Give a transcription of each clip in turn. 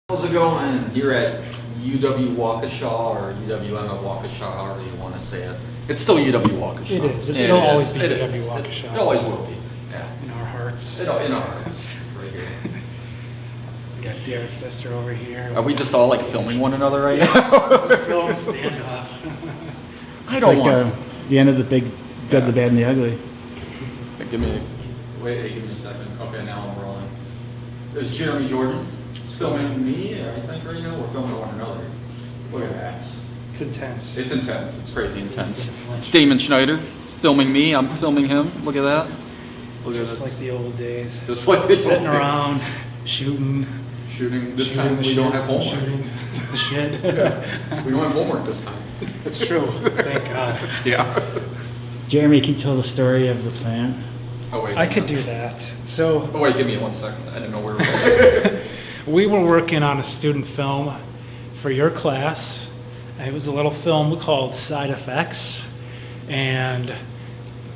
How's it going here at UW Waukesha or UWM of Waukesha, however you want to say it? It's still UW Waukesha. It is. Yeah, It'll it always is. be It UW is. Waukesha. It always will be. Yeah. In our hearts. In our hearts. Right here. We got Derek Pfister over here. Are we just all like filming one another right now? It's a film standoff. I don't like, want. the end of the big, good, the bad, and the ugly. Give me a second. Okay, now I'm rolling. There's Jeremy Jordan. He's filming me, I think, right now. We're filming one another. Look at that. It's intense. It's intense. It's crazy intense. It's Damon Schneider filming me. I'm filming him. Look at that. Look at Just that. like the old days. Just like this. Sitting around, shooting. Shooting. This shooting time the we shit, don't have homework. Shooting the shit. Yeah. We don't have homework this time. That's true. Thank God. Yeah. Jeremy, can you tell the story of the plant? Oh wait. I could do that. So Oh wait, give me 1 second. I didn't know where we were going. we were working on a student film for your class. It was a little film called Side Effects, and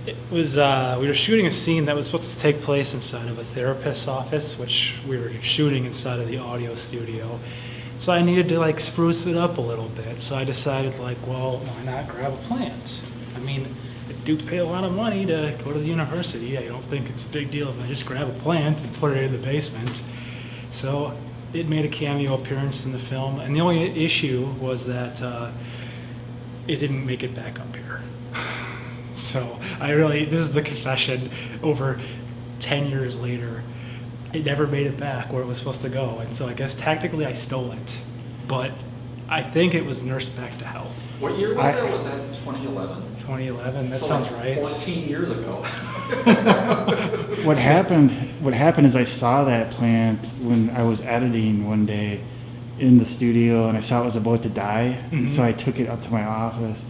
it was we were shooting a scene that was supposed to take place inside of a therapist's office, which we were shooting inside of the audio studio. So I needed to like spruce it up a little bit. So I decided like, well, why not grab a plant? I mean, I do pay a lot of money to go to the university. I don't think it's a big deal if I just grab a plant and put it in the basement. So it made a cameo appearance in the film, and the only issue was that it didn't make it back up here. So this is the confession, over 10 years later, it never made it back where it was supposed to go, and so I guess technically I stole it, but I think it was nursed back to health. What year was that? Was that 2011? 2011, that So sounds like right. 14 years ago. What happened is I saw that plant when I was editing one day in the studio, and I saw it was about to die, and so I took it up to my office,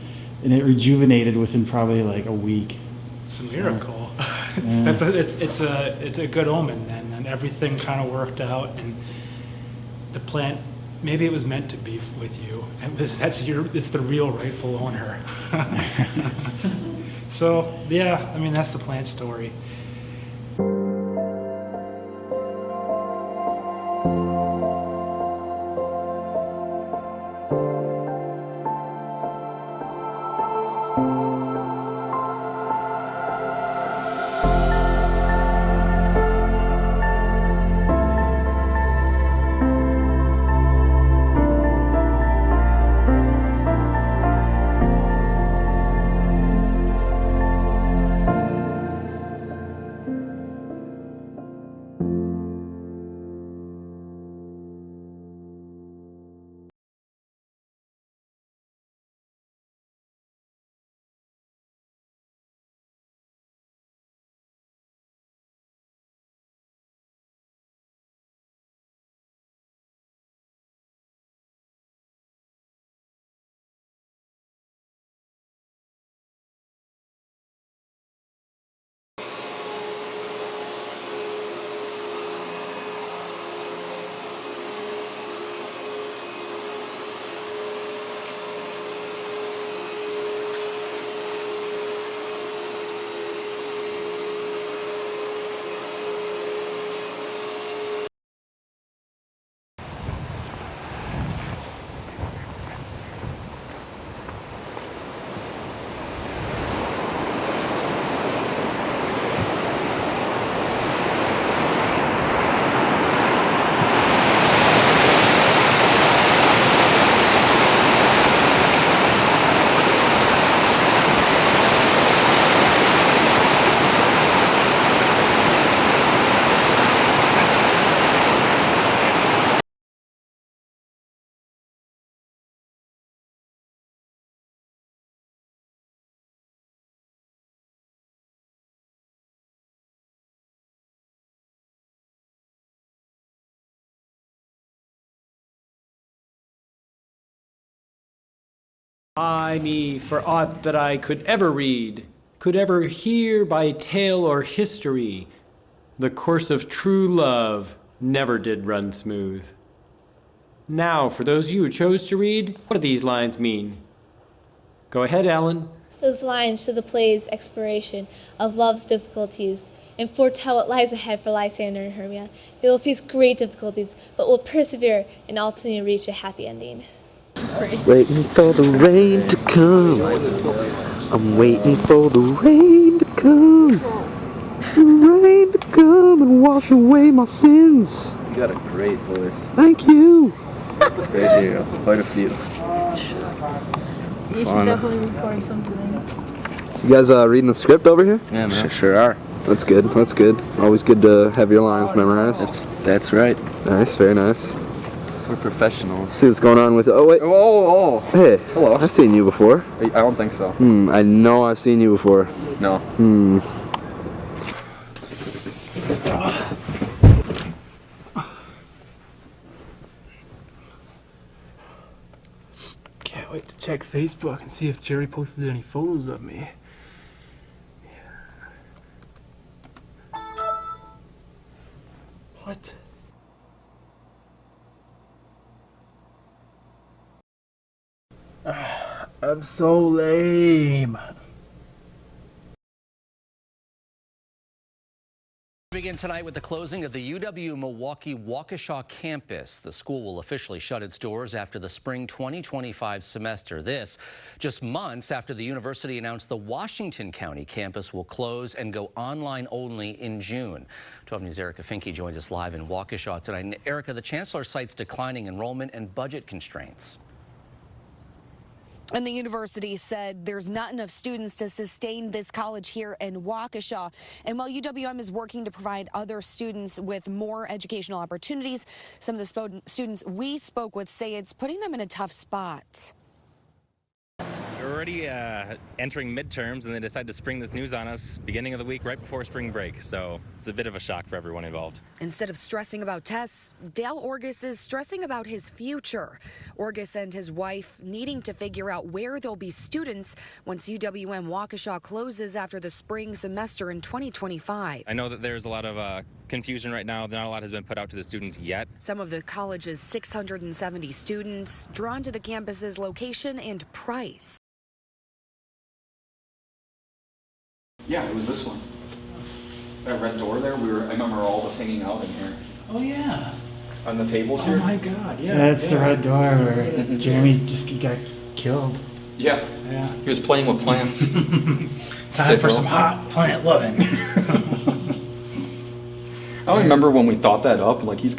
and it rejuvenated within probably like a week. It's a miracle. Yeah. It's a good omen then, and everything kind of worked out, and the plant, maybe it was meant to be with you. It's the real rightful owner. So yeah, I mean that's the plant story. Ay me, for aught that I could ever read, could ever hear by tale or history, the course of true love never did run smooth. Now, for those of you who chose to read, what do these lines mean? Go ahead, Alan. Those lines show the play's exploration of love's difficulties and foretell what lies ahead for Lysander and Hermia. They will face great difficulties, but will persevere and ultimately reach a happy ending. Waiting for the rain to come. I'm waiting for the rain to come. The rain to come and wash away my sins. You got a great voice. Thank you. Right here, quite a few. You should definitely record something. You guys reading the script over here? Yeah, man. Sure are. That's good. That's good. Always good to have your lines memorized. That's right. Nice. Very nice. We're professionals. See what's going on with. Oh wait. Oh. Hey. Hello. I've seen you before. I don't think so. I know I've seen you before. No. Can't wait to check Facebook and see if Jerry posted any photos of me. What? I'm so lame. Begin tonight with the closing of the UW-Milwaukee Waukesha campus. The school will officially shut its doors after the spring 2025 semester. This just months after the university announced the Washington County campus will close and go online only in June. 12 News' Erica Finke joins us live in Waukesha tonight. And Erica, the chancellor cites declining enrollment and budget constraints. And the university said there's not enough students to sustain this college here in Waukesha. And while UWM is working to provide other students with more educational opportunities, some of the students we spoke with say it's putting them in a tough spot. We're already entering midterms, and they decided to spring this news on us beginning of the week right before spring break. So it's a bit of a shock for everyone involved. Instead of stressing about tests, Dale Orgis is stressing about his future. Orgis and his wife needing to figure out where there'll be students once UWM Waukesha closes after the spring semester in 2025. I know that there's a lot of confusion right now. Not a lot has been put out to the students yet. Some of the college's 670 students drawn to the campus's location and price. Yeah, it was this one. That red door there, I remember all of us hanging out in here. Oh yeah. On the tables Oh here. my God. Yeah. That's the red door where Jeremy just got killed. Yeah. Yeah. He was playing with plants. Time for some hot plant loving. I don't remember when we thought that up. Like was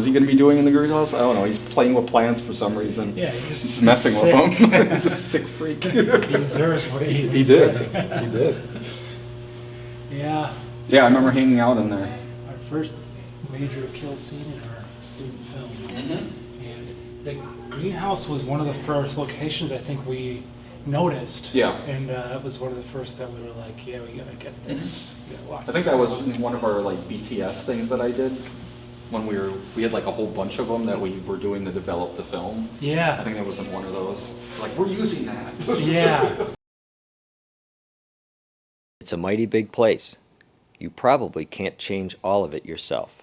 he gonna be doing in the greenhouse? I don't know. He's playing with plants for some reason. Yeah, he's just messing sick. with them. He's a sick freak. He deserves what He did. He did. Yeah. Yeah, I remember hanging out in there. Our first major kill scene in our student film. And the greenhouse was one of the first locations I think we noticed. Yeah. And it was one of the first that we were like, yeah, we gotta get this. We gotta watch I think this that was out. one of our like BTS things that I did when we had like a whole bunch of them that we were doing to develop the film. Yeah. I think that wasn't one of those. Like, we're using that. Yeah. It's a mighty big place. You probably can't change all of it yourself.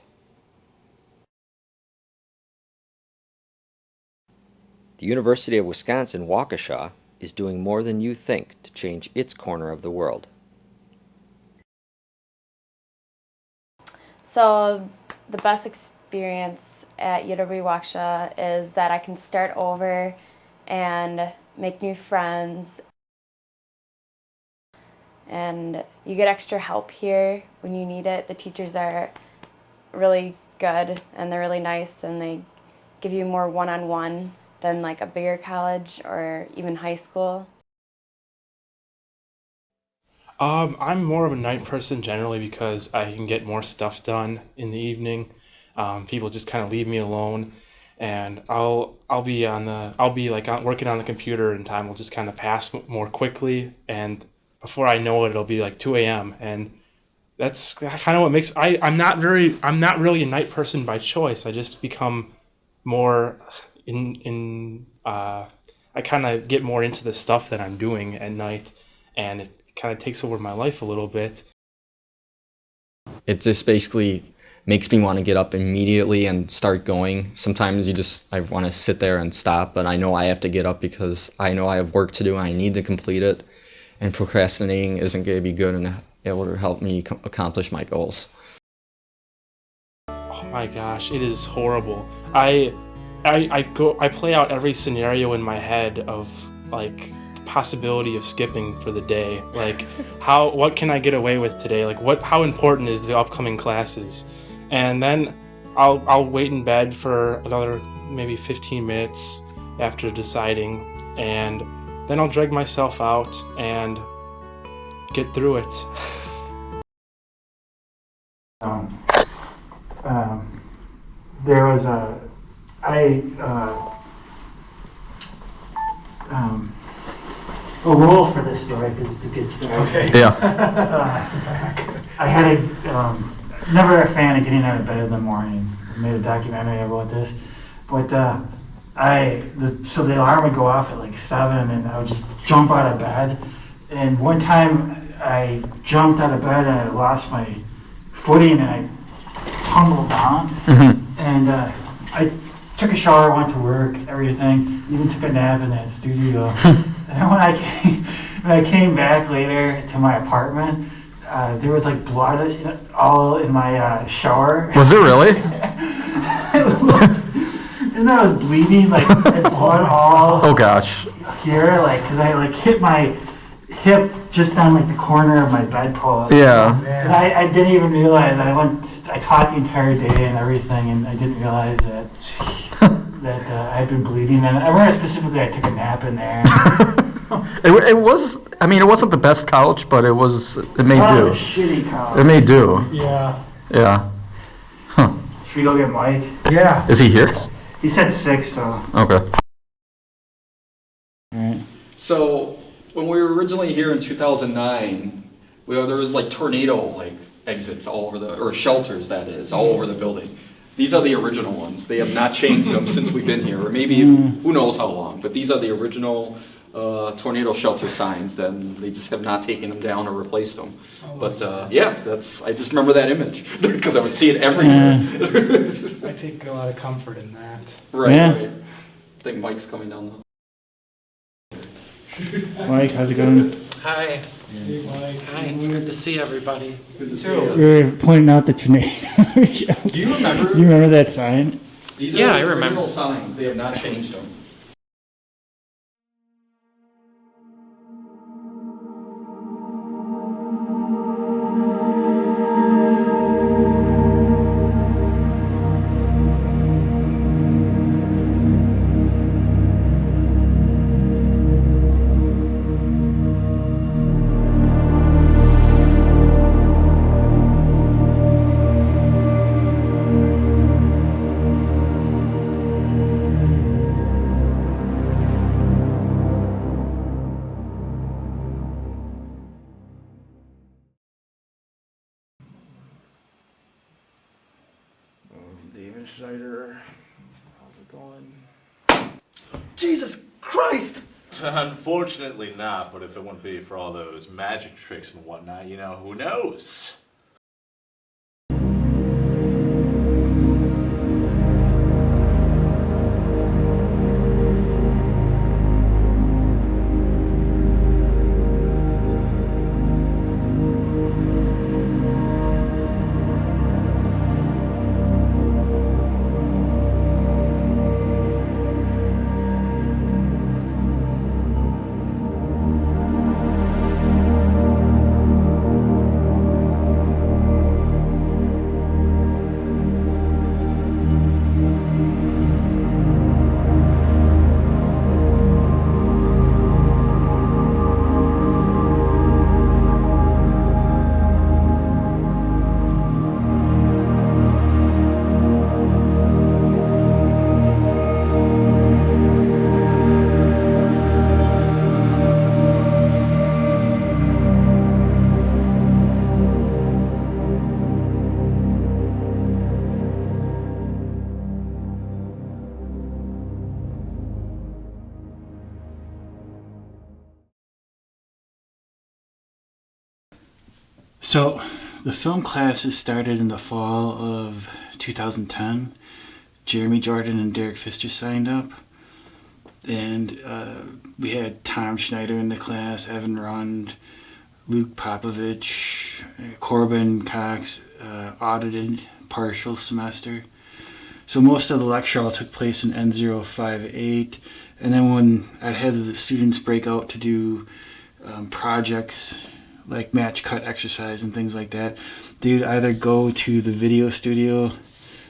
The University of Wisconsin Waukesha is doing more than you think to change its corner of the world. So the best experience at UW Waukesha is that I can start over and make new friends. And you get extra help here when you need it. The teachers are really good and they're really nice and they give you more one-on-one than like a bigger college or even high school. I'm more of a night person generally because I can get more stuff done in the evening. People just kind of leave me alone, and I'll be working on the computer, and time will just kind of pass more quickly, and before I know it, it'll be like 2 a.m. and that's kind of what makes I'm not really a night person by choice. I just become more I kind of get more into the stuff that I'm doing at night, and it kind of takes over my life a little bit. It just basically makes me want to get up immediately and start going. Sometimes I want to sit there and stop, but I know I have to get up because I know I have work to do and I need to complete it. And procrastinating isn't going to be good able to help me accomplish my goals. Oh my gosh, it is horrible. I play out every scenario in my head of like the possibility of skipping for the day. Like what can I get away with today? Like how important is the upcoming classes? And then I'll wait in bed for another maybe 15 minutes after deciding, and then I'll drag myself out and get through it. There was a rule for this story because it's a good story. Okay. Yeah. I had never a fan of getting out of bed in the morning. I made a documentary about this, but so the alarm would go off at like 7, and I would just jump out of bed. And one time I jumped out of bed and I lost my footing and I tumbled down. And I took a shower, went to work, everything, even took a nap in that studio. And then when I came back later to my apartment, there was like blood all in my shower. Was it really? And I was bleeding, like blood all. Oh gosh. Here, like, cause I like hit my hip just on like the corner of my bedpost. Yeah. And I didn't even realize I taught the entire day and everything, and I didn't realize that I had been bleeding. And I remember specifically I took a nap in there. It wasn't the best couch, but it made That do. was a shitty couch. It made do. Yeah. Yeah. Huh. Should we go get Mike? Yeah. Is he here? He said 6, so. Okay. Alright. So when we were originally here in 2009, there was like tornado exits all over or shelters that is, all over the building. These are the original ones. They have not changed them since we've been here, or maybe who knows how long. But these are the original tornado shelter signs. Then they just have not taken them down or replaced them. But yeah, I just remember that image because I would see it everywhere. I take a lot of comfort in that. Right. Yeah. Right. I think Mike's coming down. Mike, how's it going? Hi. Hey, Mike. Hi, it's good to see everybody. Good to see We were pointing out the tornado shelter. Do you remember? You remember that sign? These Yeah, are I the remember. original signs. They have not changed them. David Schneider, how's it going? Jesus Christ! Unfortunately not, but if it wouldn't be for all those magic tricks and whatnot, who knows? So, the film classes started in the fall of 2010. Jeremy Jordan and Derek Pfister signed up. And we had Tom Schneider in the class, Evan Rund, Luke Popovich, Corbin Cox audited partial semester. So most of the lecture all took place in N058. And then when I'd had the students break out to do projects like match cut exercise and things like that, they would either go to the video studio,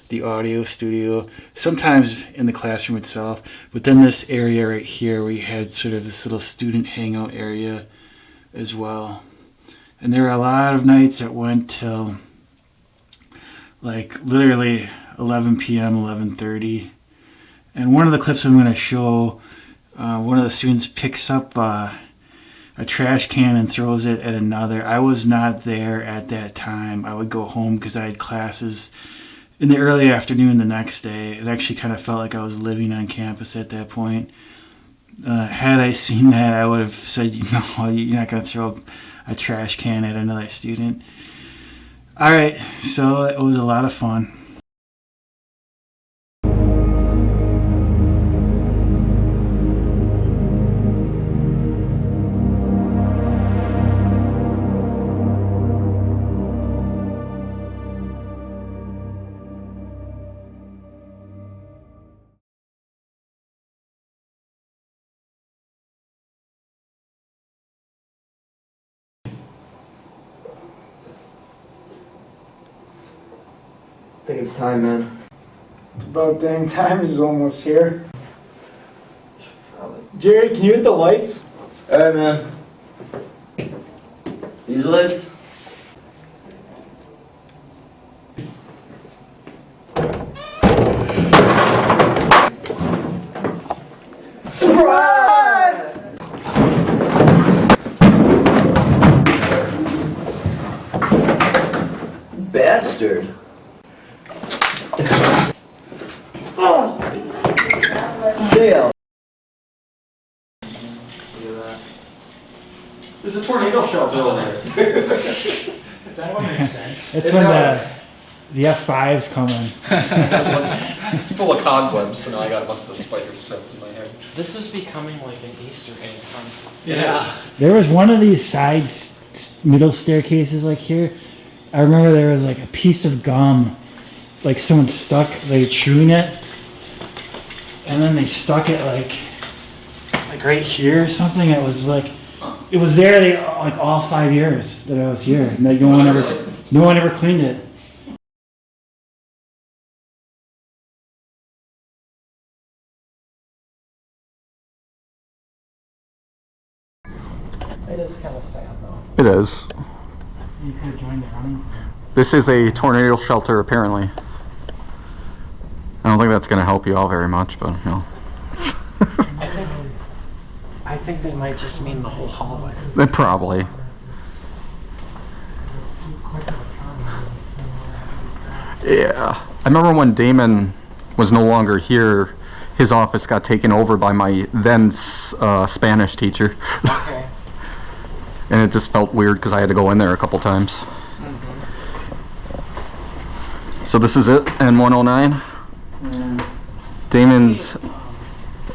the audio studio, sometimes in the classroom itself, but then this area right here, we had sort of this little student hangout area as well. And there were a lot of nights that went till like literally 11 p.m., 11:30. And one of the clips I'm going to show, one of the students picks up a trash can and throws it at another. I was not there at that time. I would go home because I had classes in the early afternoon the next day. It actually kind of felt like I was living on campus at that point. Had I seen that, I would have said, no, you're not going to throw a trash can at another student. All right, so it was a lot of fun. I think it's time, man. It's about dang time is almost here. Jerry, can you hit the lights? Alright, man. These lights? Surprise! Bastard. Stale. There's a tornado shelter over there. That one makes sense. It's when the F5's coming. It's full of cobwebs, so now I got a bunch of spiders trapped in my head. This is becoming like an Easter egg hunt. Yeah. There was one of these side middle staircases like here. I remember there was like a piece of gum, like someone stuck, like chewing it, and then they stuck it like right here or something. It was like, it was there like all 5 years that I was here. And no one ever cleaned it. It is kind of sad though. It is. You could have joined the running. This is a tornado shelter, apparently. I don't think that's going to help you all very much, but you know. I think they might just mean the whole hallway. Probably. Yeah. I remember when Damon was no longer here, his office got taken over by my then Spanish teacher. Okay. And it just felt weird because I had to go in there a couple times. So this is it, N109. Damon's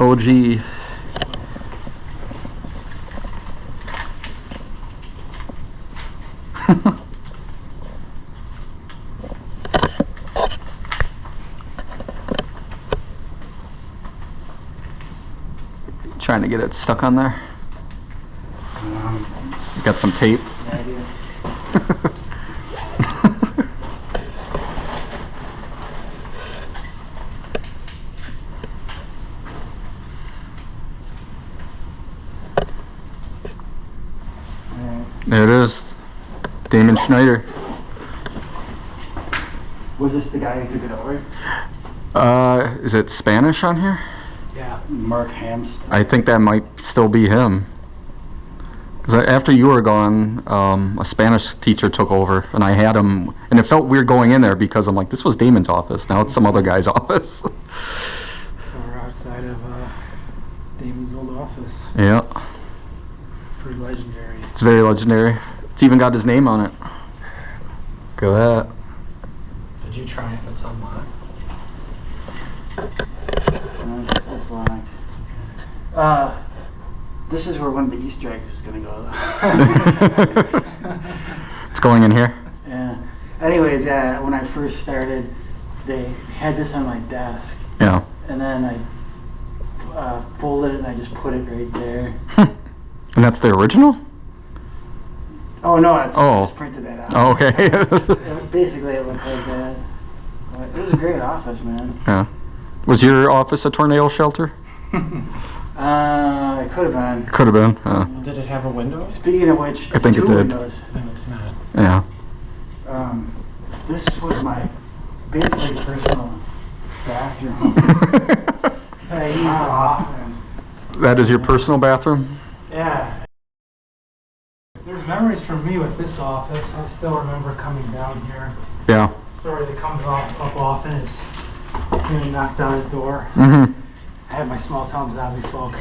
OG. Trying to get it stuck on there. Got some tape. There it is, Damon Schneider. Was this the guy who took it over? Is it Spanish on here? Yeah. Mark Hamst. I think that might still be him. Because after you were gone, a Spanish teacher took over, and I had him, and it felt weird going in there because I'm like, this was Damon's office. Now it's some other guy's office. So we're outside of Damon's old office. Yeah. Pretty legendary. It's very legendary. It's even got his name on it. Look at that. Did you try if it's unlocked? No, it's locked. This is where one of the Easter eggs is going to go. It's going in here? Yeah. Anyways, yeah, when I first started, they had this on my desk. Yeah. And then I folded it and I just put it right there. And that's the original? Oh, no, I Oh. just printed that out. Oh, okay. Basically, it looked like that. But it was a great office, man. Yeah. Was your office a tornado shelter? It could have been. Could have been. Did it have a window? Speaking of which, I think it two did. windows. Then it's not. Yeah. This was my basically personal bathroom. that I used often. That is your personal bathroom? Yeah. There's memories from me with this office. I still remember coming down here. Yeah. The story that comes up often is when he knocked on his door. Mm-hmm. I had my small town zombie folk.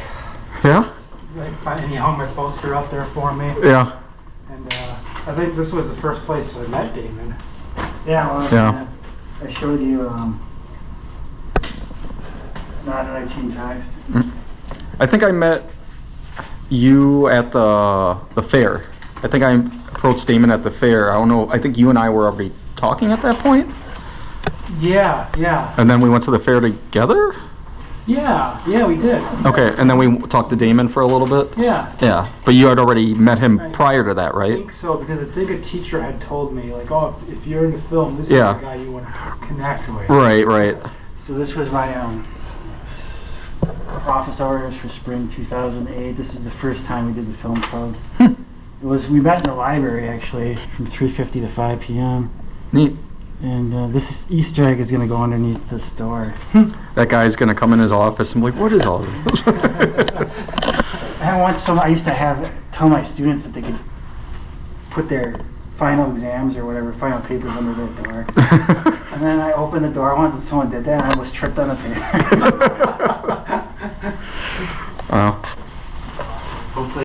Yeah? And he hung my poster up there for me. Yeah. And I think this was the first place I met Damon. Yeah, well, Yeah. I showed you not 19 times. I think I met you at the fair. I think I approached Damon at the fair. I don't know. I think you and I were already talking at that point. Yeah, yeah. And then we went to the fair together? Yeah, we did. Okay, and then we talked to Damon for a little bit? Yeah. Yeah, but you had already met him prior to that, I right? think so, because I think a teacher had told me, like, oh, if you're into film, this Yeah. is the guy you want to connect with. Right, right. So this was my office hours for spring 2008. This is the first time we did the film club. We met in the library actually from 3:50 to 5 p.m. Neat. And this Easter egg is going to go underneath this door. That guy's gonna come in his office and be like, what is all this? I used to tell my students that they could put their final exams or whatever, final papers under their door. And then I opened the door once and someone did that and I almost tripped on the paper. Wow. Hopefully.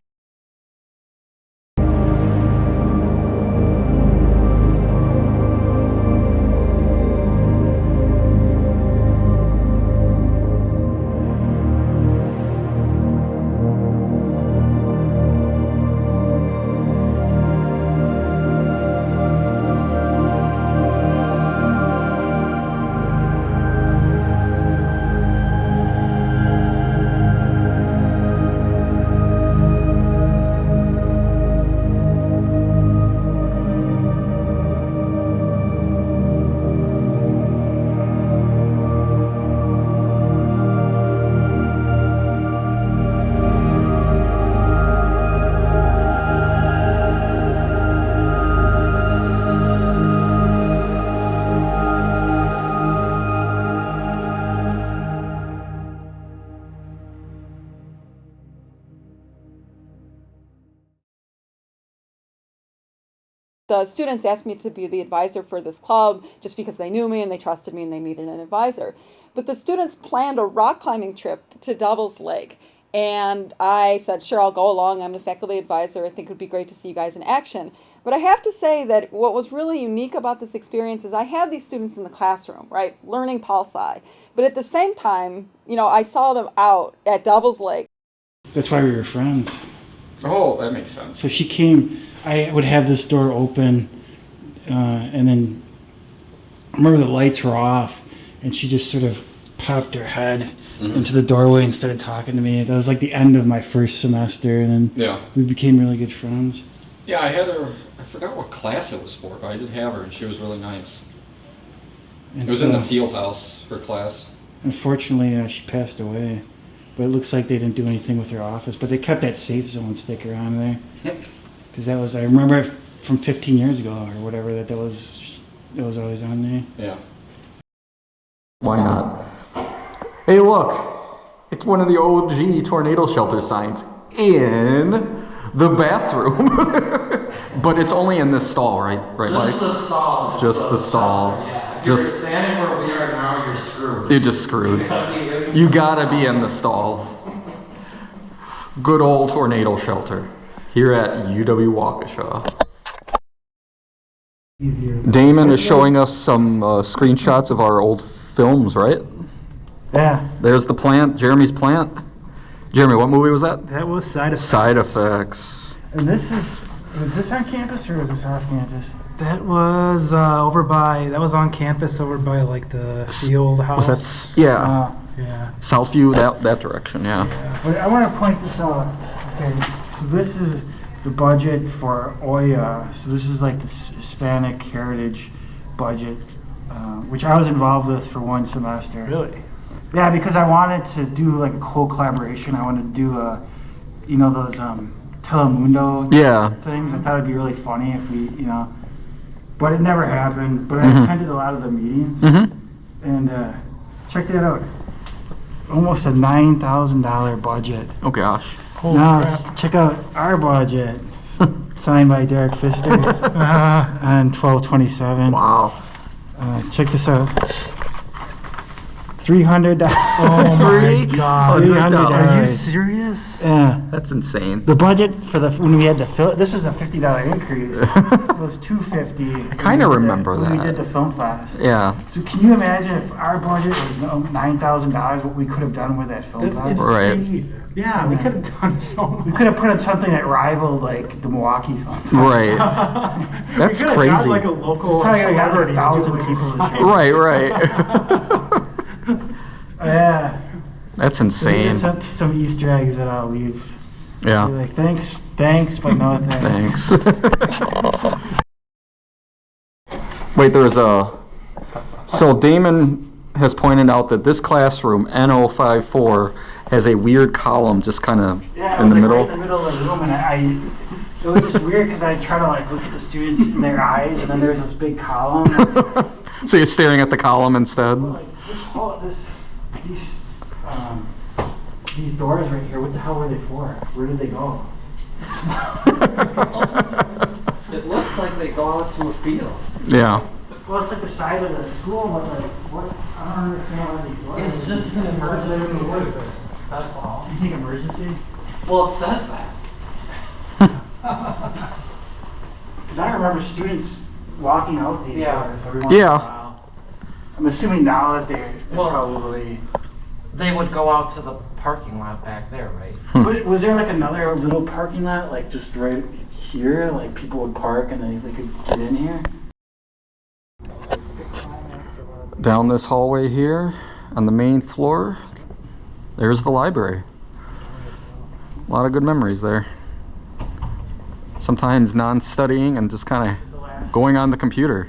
The students asked me to be the advisor for this club just because they knew me and they trusted me and they needed an advisor. But the students planned a rock climbing trip to Devil's Lake. And I said, sure, I'll go along. I'm the faculty advisor. I think it would be great to see you guys in action. But I have to say that what was really unique about this experience is I had these students in the classroom, right, learning poli-sci. But at the same time, I saw them out at Devil's Lake. That's why we were friends. Oh, that makes sense. So she came, I would have this door open, and then I remember the lights were off, and she just sort of popped her head into the doorway and started talking to me. That was like the end of my first semester, and then we became really good friends. Yeah, I had her, I forgot what class it was for, but I did have her, and she was really nice. And it was in the field house, her class. Unfortunately, she passed away. But it looks like they didn't do anything with her office. But they kept that safe zone sticker on there. Because that was, I remember from 15 years ago or whatever, that was always on there. Yeah. Why not? Hey, look. It's one of the OG tornado shelter signs in the bathroom. But it's only in this stall, right? Right, Mike? Just the stall. Just the stall. Yeah. If you're standing where we are now, you're screwed. You're just screwed. You gotta be in the stalls. Good old tornado shelter here at UW Waukesha. Damon is showing us some screenshots of our old films, right? Yeah. There's the plant, Jeremy's plant. Jeremy, what movie was that? That was Side Effects. Side Effects. And was this on campus or was this off campus? That was that was on campus over by like the field house. Was that, yeah. Yeah. Southview, that direction, yeah. But I want to point this out. Okay, so this is the budget for OYA. So this is like the Hispanic Heritage budget, which I was involved with for one semester. Really? Yeah, because I wanted to do like a whole collaboration. I wanted to do those Telemundo things. I thought it'd be really funny if we, but it never happened. But I attended a lot of the meetings, and check that out. Almost a $9,000 budget. Oh gosh. Holy now crap. Check out our budget, signed by Derek Pfister on 12/27. Wow. Check this out. $300. Oh my God. $300. Are you serious? Yeah. That's insane. The budget for when we had to film, this was a $50 increase. It was $250. I kind of remember when we that. did the film class. Yeah. So can you imagine if our budget was $9,000, what we could have done with that film class? Right. Yeah, we could have done so much. We could have put in something that rivaled like the Milwaukee film class. Right. That's we could have crazy. got like a local Probably got celebrity. 1,000 to do people. this. Right. Yeah. That's So these insane. are some Easter eggs that I'll leave. Yeah. Be like, thanks, but no thanks. Thanks. Wait, so Damon has pointed out that this classroom, N054, has a weird column just kind of Yeah, it in was the like middle. right in the middle of the room, and it was just weird because I try to like look at the students in their eyes, and then there's this big column. So you're staring at the column instead? Like these doors right here. What the hell were they for? Where did they go? It looks like they go out to a field. Yeah. Well, it's like the side of the school, but like, what? I don't understand what these doors. It's just an emergency. That's all. You think emergency? Well, it says that. Because I remember students walking out these doors every once in a Yeah. while. I'm assuming now that they're Well, probably. They would go out to the parking lot back there, right? But was there like another little parking lot, like just right here, like people would park and they could get in here? Down this hallway here on the main floor, there's the library. A lot of good memories there. Sometimes non-studying and just kind of going on the computer.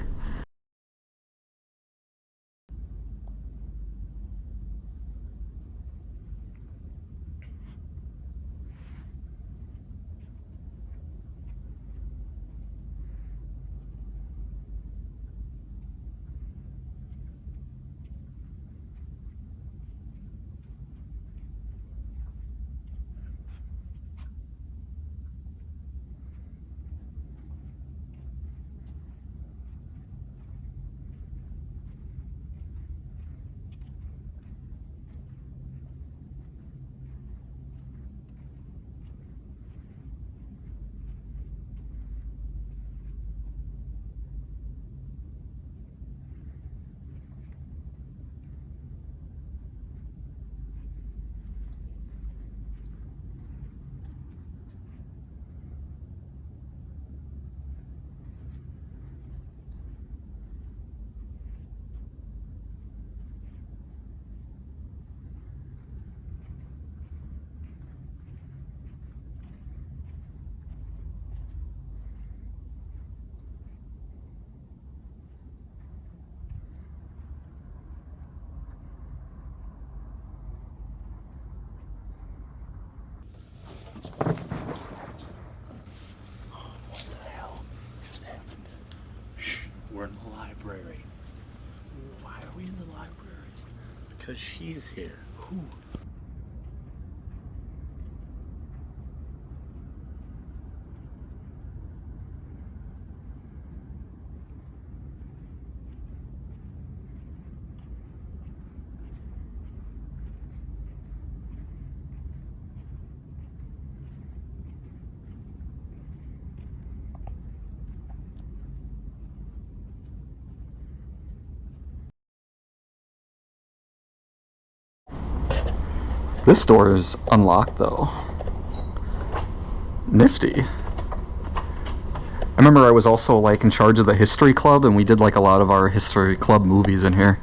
We're in the library. Why are we in the library? Because she's here. Who? This door is unlocked though. Nifty. I remember I was also like in charge of the history club, and we did like a lot of our history club movies in here.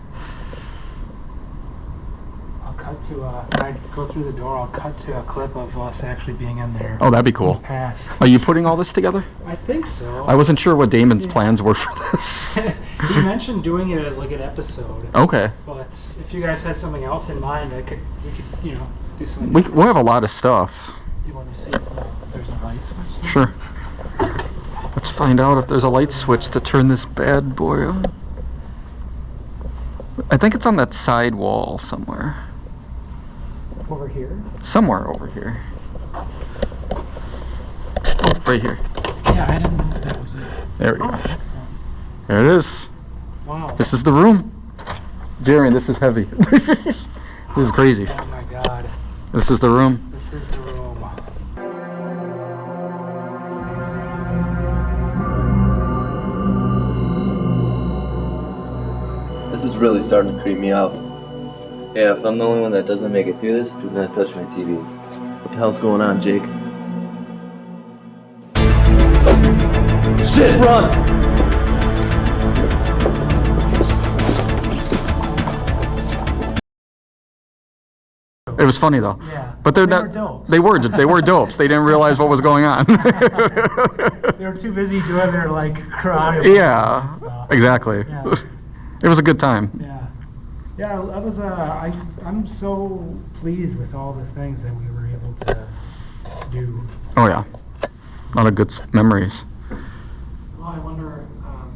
I'll cut to, when I go through the door, I'll cut to a clip of us actually being in there. Oh, that'd be cool. In the past. Are you putting all this together? I think so. I wasn't sure what Damon's plans were for this. He mentioned doing it as like an episode. Okay. But if you guys had something else in mind, we could, you know, do something. We have a lot of stuff. Do you want to see if there's a light switch? Sure. Let's find out if there's a light switch to turn this bad boy on. I think it's on that side wall somewhere. Over here? Somewhere over here. Oh, right here. Yeah, I didn't know if that was it. There we go. Excellent. There it is. Wow. This is the room. Jeremy, this is heavy. This is crazy. Oh my god. This is the room. This is the room. This is really starting to creep me out. Yeah, if I'm the only one that doesn't make it through this, do not touch my TV. What the hell's going on, Jake? Shit, run! It was funny though. Yeah. But they're They not. were dopes. They were dopes. They didn't realize what was going on. They were too busy doing their like karate. Yeah. stuff. Exactly. Yeah. It was a good time. Yeah. Yeah, I was. I'm so pleased with all the things that we were able to do. Oh yeah. A lot of good memories. Well, I wonder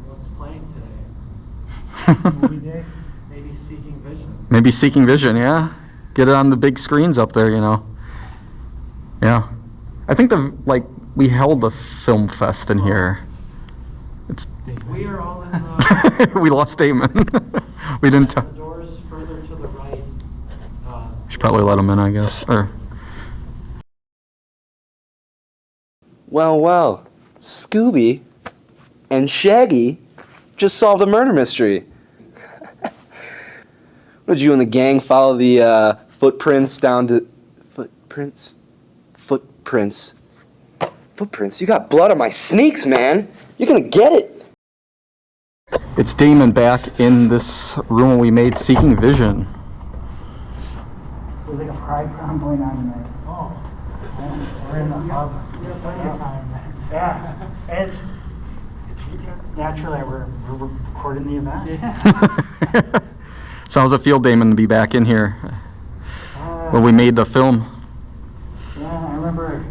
what's playing today. Movie day? Maybe Seeking Vision. Maybe Seeking Vision. Yeah. Get it on the big screens up there. You know. Yeah. I think we held a film fest in here. It's. We are all in the. We lost Damon. We didn't. The doors further to the right. Should probably let him in, I guess. Or. Well, well, Scooby and Shaggy just solved a murder mystery. Would you and the gang follow the footprints down to... Footprints? Footprints? You got blood on my sneaks, man. You're gonna get it. It's Damon back in this room we made Seeking Vision. There's like a pride prom going on tonight. Oh. We're in the hub. Yeah. And it's naturally we're recording the event. So how's it feel, Damon, to be back in here? When we made the film. Yeah, I remember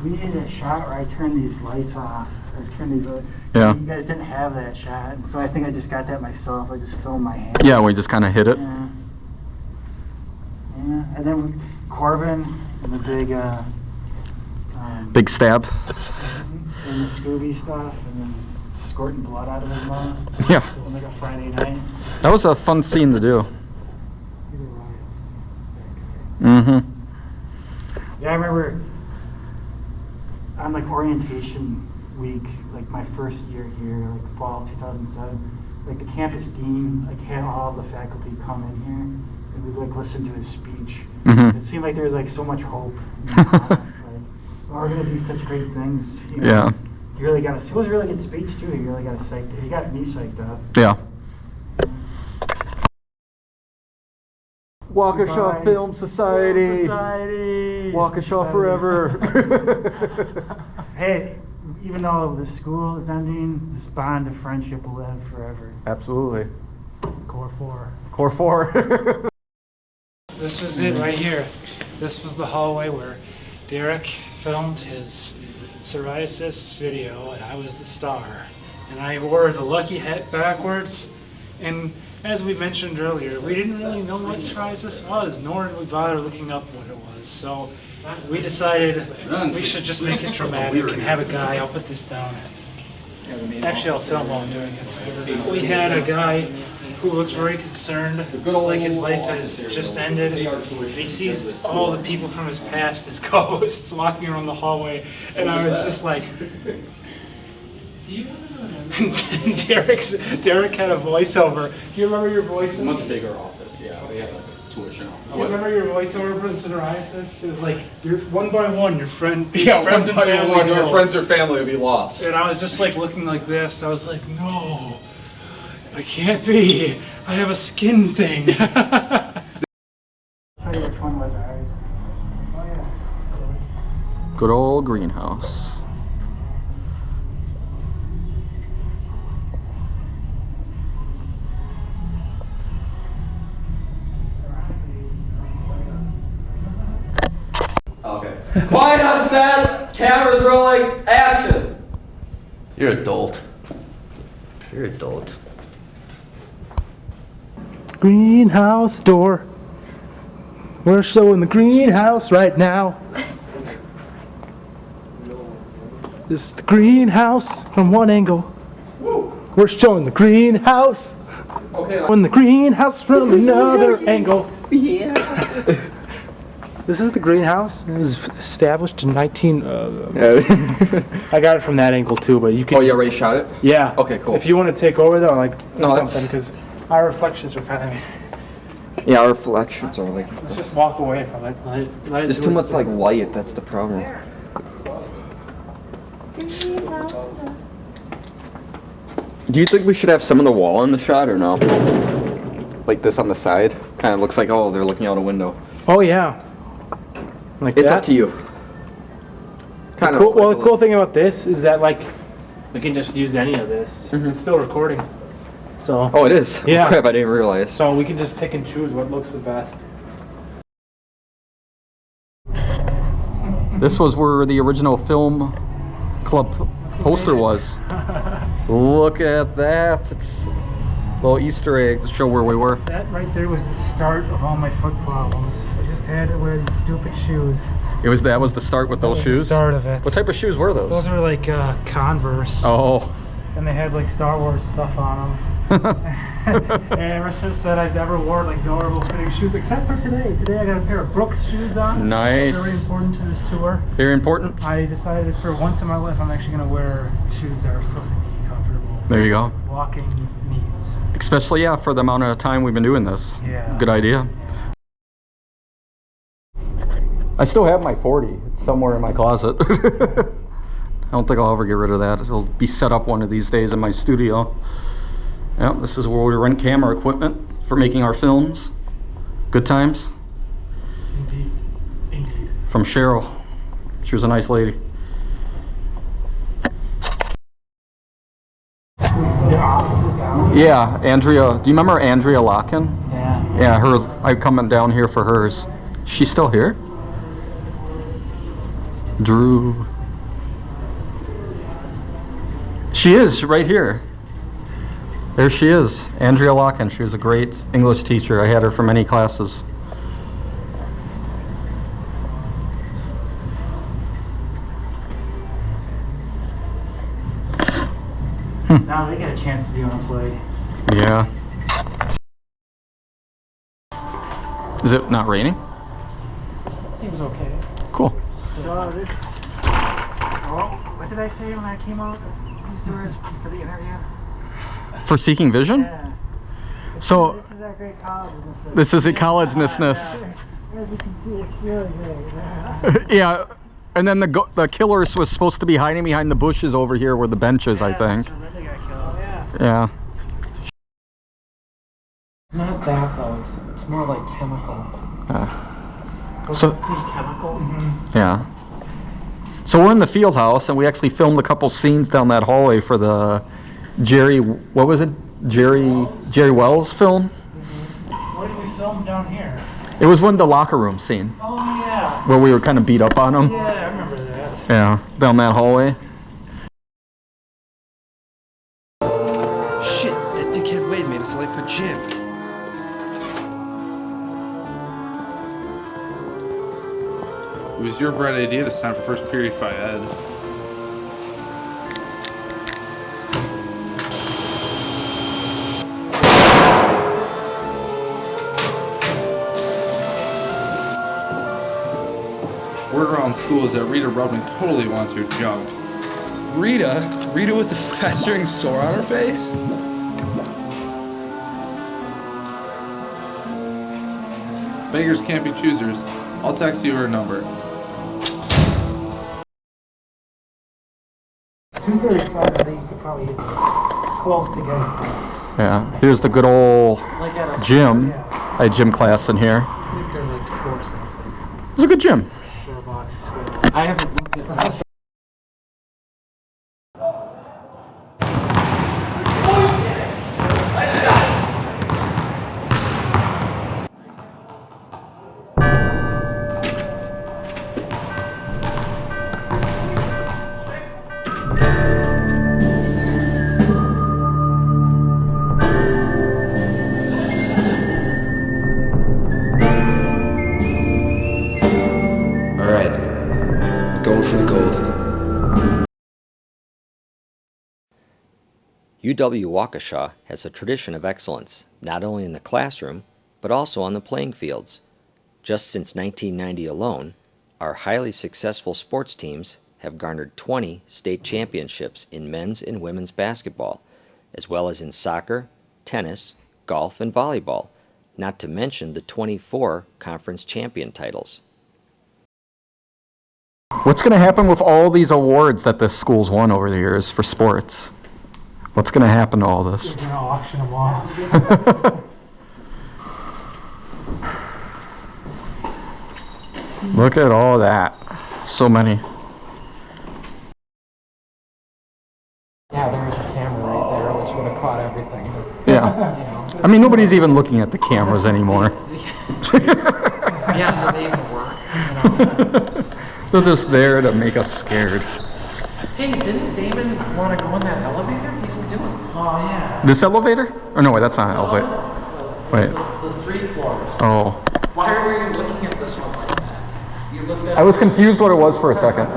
we did a shot where I turned these lights off, or turned these. Yeah. You guys didn't have that shot, and so I think I just got that myself. I just filmed my hand. Yeah, we just kind of hit it. Yeah. Yeah, and then Corbin and the Big stab. and the Scooby stuff, and then squirting blood out of his mouth. Yeah. So on like a Friday night. That was a fun scene to do. Mm-hmm. Yeah, I remember on like orientation week, like my first year here, like fall of 2007, like the campus dean like had all of the faculty come in here and we'd like listen to his speech. Mhm. It seemed like there was like so much hope. In the class, like, oh, we're gonna do such great things. You know? Yeah. You really got it was a really good speech too. You really got psyched. He got me psyched up. Yeah. Waukesha Waukesha Film Society. Society. Waukesha forever. Hey, even though the school is ending, this bond of friendship will live forever. Absolutely. Core 4. Core 4. This was it right here. This was the hallway where Derek filmed his psoriasis video, and I was the star. And I wore the lucky hat backwards. And as we mentioned earlier, we didn't really know what psoriasis was, nor did we bother looking up what it was. So we decided we should just make it dramatic and have a guy. I'll put this down. Actually, I'll film while I'm doing it. We had a guy who looks very concerned, like his life has just ended. He sees all the people from his past as ghosts walking around the hallway, and I was just like, Derek had a voiceover. Do you remember your voice? Much bigger office, yeah. We have tuition. You remember your voiceover for psoriasis? It was like, you're one by one, your friend, Yeah, friends and family your go. friends or family will be lost. And I was just like looking like this. I was like, no, I can't be. I have a skin thing. I'll tell you which one was ours. Oh yeah. Good old greenhouse. Okay. Quiet on set. Cameras rolling. Action. You're adult. You're adult. Greenhouse door. We're showing the greenhouse right now. This is the greenhouse from one angle. We're showing the greenhouse. Okay. On the greenhouse from another angle. Yeah. This is the greenhouse. It was established in 19. I got it from that angle too, but you can. Oh, you already shot it? Yeah. Okay, cool. If you want to take over though, like do No, that's- something, because our reflections are kind Yeah, our reflections are like. of. Let's just walk away from it. Let it There's do too its much thing. like light. That's the problem. Do you think we should have some of the wall in the shot or no? Like this on the side? Kind of looks like, oh, they're looking out a window. Oh yeah. Like It's that. up to you. Kind Cool. Well, the cool thing about this is that like we can just use any of this. It's still recording. So. Oh, it is? Yeah. Oh, crap, I didn't realize. So we can just pick and choose what looks the best. This was where the original film club poster was. Look at that. It's a little Easter egg to show where we were. That right there was the start of all my foot problems. I just had to wear these stupid shoes. That was the start with those That was the shoes? start of it. What type of shoes were those? Those are like Converse. Oh. And they had like Star Wars stuff on them. And ever since then, I've never worn like normal fitting shoes except for today. Today I got a pair of Brooks shoes on. Nice. Very important to this tour. Very important? I decided for once in my life I'm actually going to wear shoes that are supposed to be comfortable. There you go. Walking needs. Especially, yeah, for the amount of time we've been doing this. Yeah. Good idea. I still have my 40. It's somewhere in my closet. I don't think I'll ever get rid of that. It'll be set up one of these days in my studio. Yeah, this is where we rent camera equipment for making our films. Good times. Indeed. Indeed. From Cheryl. She was a nice lady. The office is down. Yeah, Andrea. Do you remember Andrea Locken? Yeah. Yeah, her. I'm coming down here for hers. She's still here? Drew. She is right here. There she is, Andrea Locken. She was a great English teacher. I had her for many classes. Now they get a chance to be on a play. Yeah. Is it not raining? Seems okay. Cool. So this. Oh, what did I say when I came out these doors for the interview? For Seeking Vision? Yeah. So This is our great college. this is a college-ness. As you can see, it's really great. Yeah, and then the killers was supposed to be hiding behind the bushes over here where the bench is, I think. Yeah. Not that though. It's more like chemical. So chemical. yeah. So we're in the field house, and we actually filmed a couple scenes down that hallway for the Jerry. What was it? Jerry Wells film. What did we film down here? It was one the locker room scene Oh yeah. where we were kind of beat up on them. Yeah, I remember that. Yeah, down that hallway. Shit, that dickhead Wade made us late for gym. It was your bright idea to sign for first period Phi Ed. Word around school is that Rita Rubin totally wants your junk. Rita? Rita with the festering sore on her face? Beggars can't be choosers. I'll text you her number. 2:35, I think you could probably get close to getting things. Yeah, here's the good old Like at a gym. yeah. I had gym class in here. I think they're like 4 something. It was a good gym. 4 bucks, 12. I haven't looked at that. All right, going for the gold. UW Waukesha has a tradition of excellence, not only in the classroom, but also on the playing fields. Just since 1990 alone, our highly successful sports teams have garnered 20 state championships in men's and women's basketball, as well as in soccer, tennis, golf, and volleyball, not to mention the 24 conference champion titles. What's going to happen with all these awards that this school's won over the years for sports? What's going to happen to all this? You're going to auction them off. Look at all that. So many. Yeah, there was a camera right there, which would have caught everything. Yeah. I mean, nobody's even looking at the cameras anymore. Yeah, do they even work? They're just there to make us scared. Hey, didn't Damon want to go in that elevator? He didn't do it. Oh, yeah. This elevator? Or no, wait, that's not an elevator. Wait. The 3 floors. Oh. Why were you looking at this one like that? You looked at I was confused what it was for a second.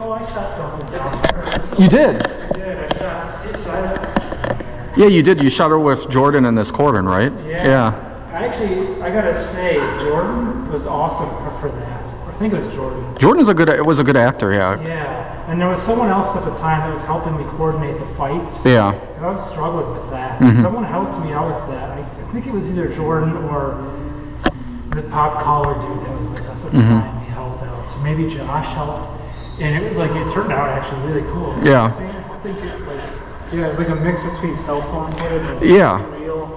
Oh, I shot something down. You did? I did. I shot side effects. Yeah, you did. You shot her with Jordan in this Corbin, right? Yeah. I gotta say, Jordan was awesome for that. I think it was Jordan. Jordan's was a good actor, yeah. Yeah, and there was someone else at the time that was helping me coordinate the fights. Yeah. And I was struggling with that. Mhm. Someone helped me out with that. I think it was either Jordan or the pop collar dude that was with us at the Mhm. time. He helped out. So maybe Josh helped. And it was like, it turned out actually really cool. Yeah. I think it's like, yeah, it was like a mix between cell phone footage and Yeah. real.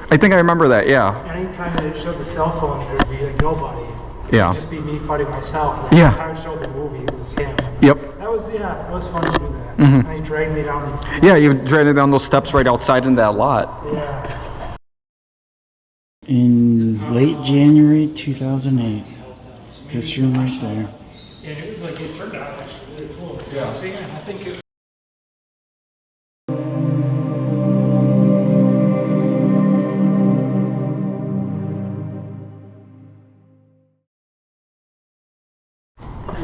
I think I remember that, yeah. Anytime they showed the cell phone, there'd be like nobody. Yeah. It'd just be me fighting myself. And Yeah. every time I showed the movie, it was him. Yep. That was fun to do that. Mhm. And he dragged me down these steps. Yeah, you dragged down those steps right outside in that lot. Yeah. In late January 2008. This room right there. And it was like, it turned out actually really cool. Yeah. See, I think it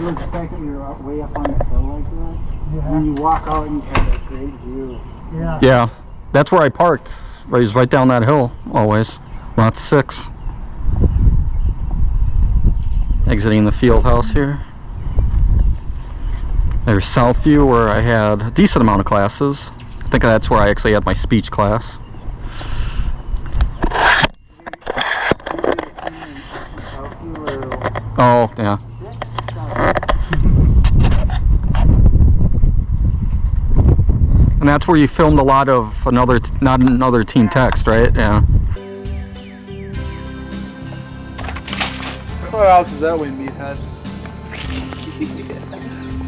was the fact that we were way up on the hill like that. Yeah. When you walk out and you have that great view. Yeah. Yeah, that's where I parked. Right down that hill, always. Lot 6. Exiting the field house here. There's Southview, where I had a decent amount of classes. I think that's where I actually had my speech class. Oh, yeah. And that's where you filmed a lot of not another Team Text, right? Yeah. What else is that way, meathead?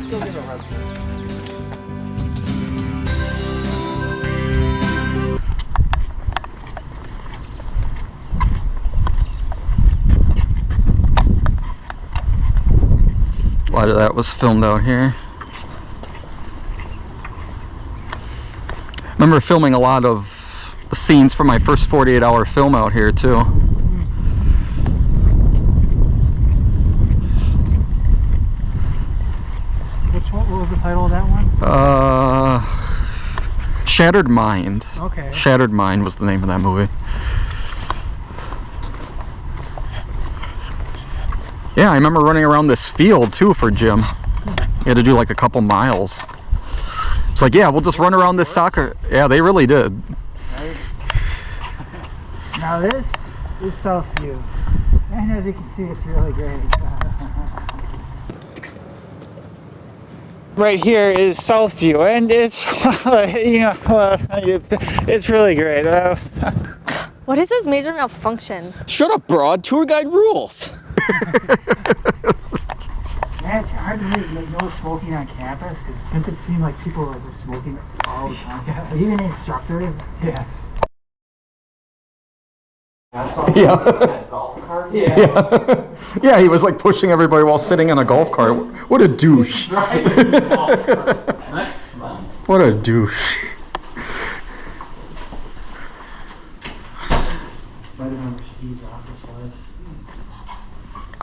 Go get a hard A lot of that was filmed out here. I remember filming a lot of the scenes from my first 48-hour film out here too. Which one? What was the title of that one? Shattered Mind. Okay. Shattered Mind was the name of that movie. Yeah, I remember running around this field too for gym. You had to do like a couple miles. It's like, yeah, we'll just run around this soccer. Yeah, they really did. Now this is Southview. And as you can see, it's really great. Right here is Southview, and it's it's really great. What is this major malfunction? Shut up, broad. Tour guide rules. Man, it's hard to make no smoking on campus because didn't it seem like people were smoking all the time? Yes. Even the instructors. Yes. Yeah. Yeah, he was like pushing everybody while sitting in a golf cart. What a douche. What a douche.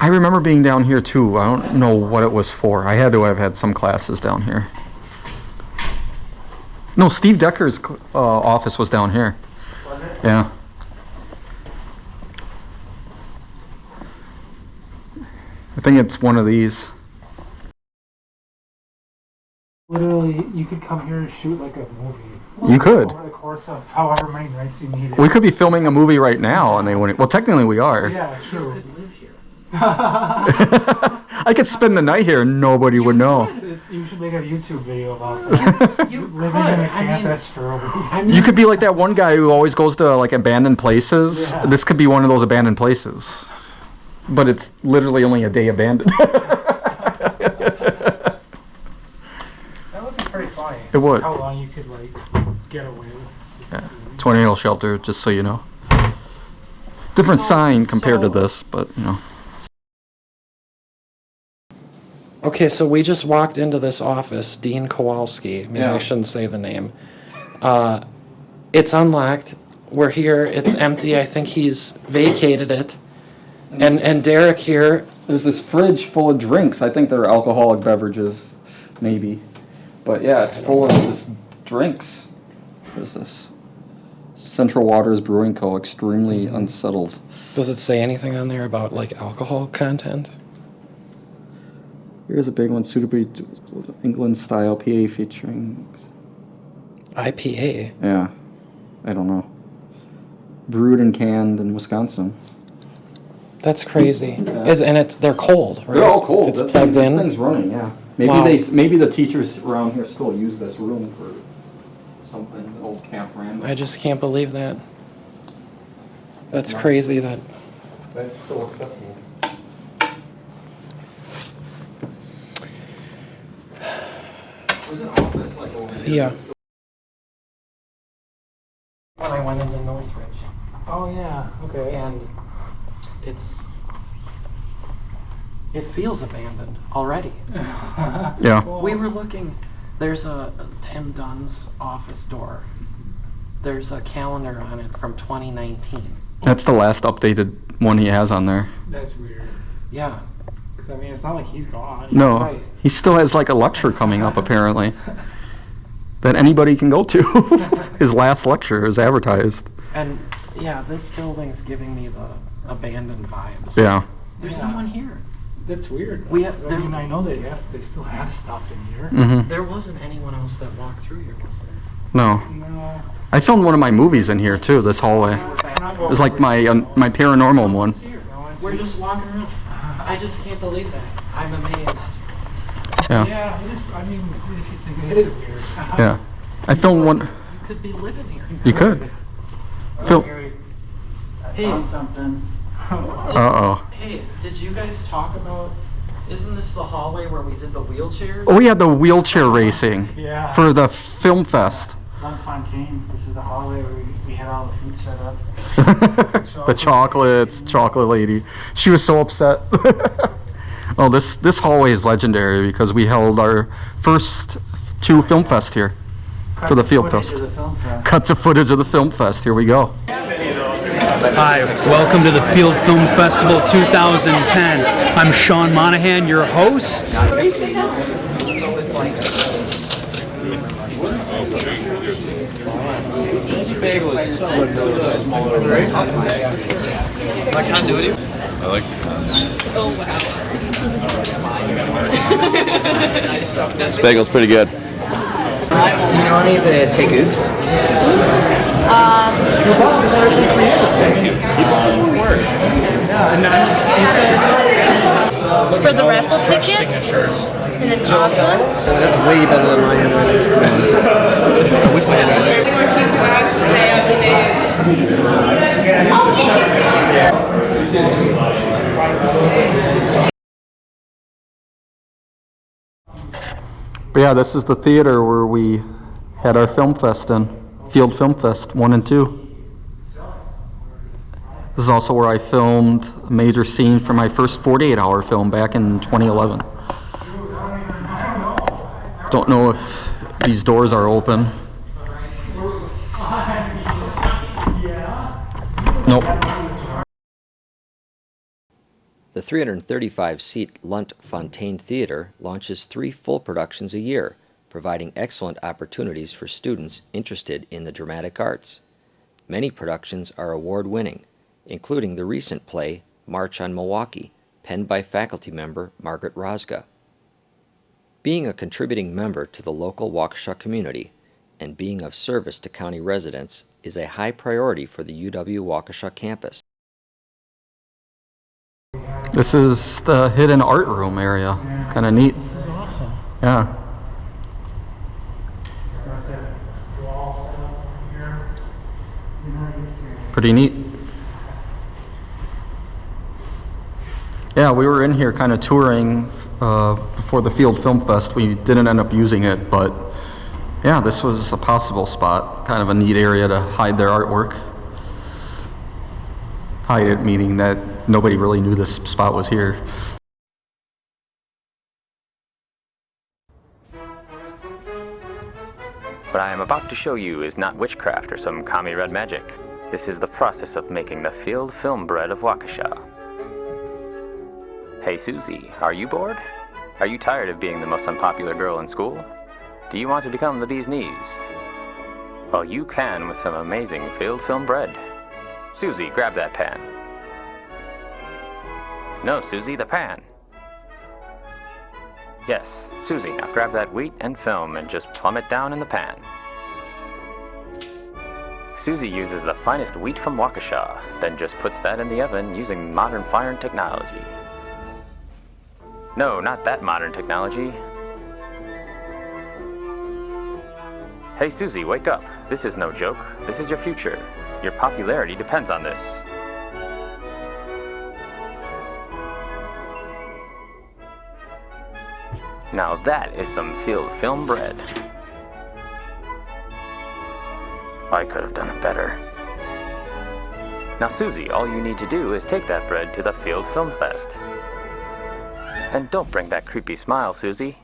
I remember being down here too. I don't know what it was for. I had to have had some classes down here. No, Steve Decker's office was down here. Was it? Yeah. I think it's one of these. Literally, you could come here and shoot like a movie. You could. Over the course of however many nights you needed. We could be filming a movie right now and they wouldn't. Well, technically we are. Yeah, true. You could live here. I could spend the night here and nobody would know. You should make a YouTube video about that. Living in a campus for over a year. You could be like that one guy who always goes to like abandoned places. Yeah. This could be one of those abandoned places. But it's literally only a day abandoned. That would be pretty funny. It would. How long you could like get away with. Yeah. Tornado shelter, just so you know. Different sign compared to this, but you know. Okay, so we just walked into this office, Dean Kowalski. Maybe I shouldn't say the name. It's unlocked. We're here. It's empty. I think he's vacated it. And Derek here. There's this fridge full of drinks. I think they're alcoholic beverages, maybe. But yeah, it's full of just drinks. What is this? Central Waters Brewing Co. Extremely unsettled. Does it say anything on there about like alcohol content? Here's a big one, suitably England style PA featuring IPA. Yeah, I don't know. Brewed and canned in Wisconsin. That's crazy. Yeah. They're cold, right? They're all cold. It's plugged in. Thing's running, yeah. Maybe Wow. maybe the teachers around here still use this room for something, an old camp random. I just can't believe that. That's crazy that. That's still accessible. There's an office like over See ya. When I went into Northridge. Oh yeah. Okay. And it feels abandoned already. Yeah. We were looking. There's a Tim Dunn's office door. There's a calendar on it from 2019. That's the last updated one he has on there. That's weird. Yeah. Because I mean, it's not like he's gone. No, Right. he still has like a lecture coming up apparently that anybody can go to. His last lecture is advertised. And yeah, this building's giving me the abandoned vibes. Yeah. There's no one here. That's weird. We have- I mean, I know they still have stuff in here. Mhm. There wasn't anyone else that walked through here, was there? No. No. I filmed one of my movies in here too, this hallway. It was like my paranormal one. We're just walking around. I just can't believe that. I'm amazed. Yeah. Yeah, it is. I mean, if you think it is weird. Yeah. I filmed one. You could be living here. You could. Phil. I found something. Uh-oh. Hey, did you guys talk about? Isn't this the hallway where we did the wheelchairs? Oh, we had the wheelchair racing Yeah. for the film fest. Fontaine. This is the hallway where we had all the food set up. The chocolate lady. She was so upset. Oh, this hallway is legendary because we held our first 2 film fest here for the field fest. Cut to footage of the film fest. Here we go. Hi, welcome to the Field Film Festival 2010. I'm Sean Monahan, your host. My continuity? I like the Oh, wow. This bagel's pretty good. Do you know any of the techniques? Worst. for the raffle tickets, and it's awesome. That's way better than mine. I wish mine had But yeah, this is the theater where we had our film fest in, Field Film Fest 1 and 2. This is also where I filmed a major scene for my first 48-hour film back in 2011. Don't know if these doors are open. Nope. The 335-seat Lunt Fontaine Theater launches 3 full productions a year, providing excellent opportunities for students interested in the dramatic arts. Many productions are award-winning, including the recent play March on Milwaukee, penned by faculty member Margaret Rosga. Being a contributing member to the local Waukesha community and being of service to county residents is a high priority for the UW-Waukesha campus. This is the hidden art room area. Kind of neat. This is awesome. Yeah. Pretty neat. Yeah, we were in here kind of touring before the Field Film Fest. We didn't end up using it, but yeah, this was a possible spot. Kind of a neat area to hide their artwork. Hide it meaning that nobody really knew this spot was here. What I am about to show you is not witchcraft or some commie red magic. This is the process of making the field film bread of Waukesha. Hey Susie, are you bored? Are you tired of being the most unpopular girl in school? Do you want to become the bee's knees? Well, you can with some amazing field film bread. Susie, grab that pan. No, Susie, the pan. Yes, Susie, now grab that wheat and film and just plumb it down in the pan. Susie uses the finest wheat from Waukesha, then just puts that in the oven using modern firing technology. No, not that modern technology. Hey Susie, wake up. This is no joke. This is your future. Your popularity depends on this. Now that is some field film bread. I could have done it better. Now Susie, all you need to do is take that bread to the Field Film Fest. And don't bring that creepy smile, Susie.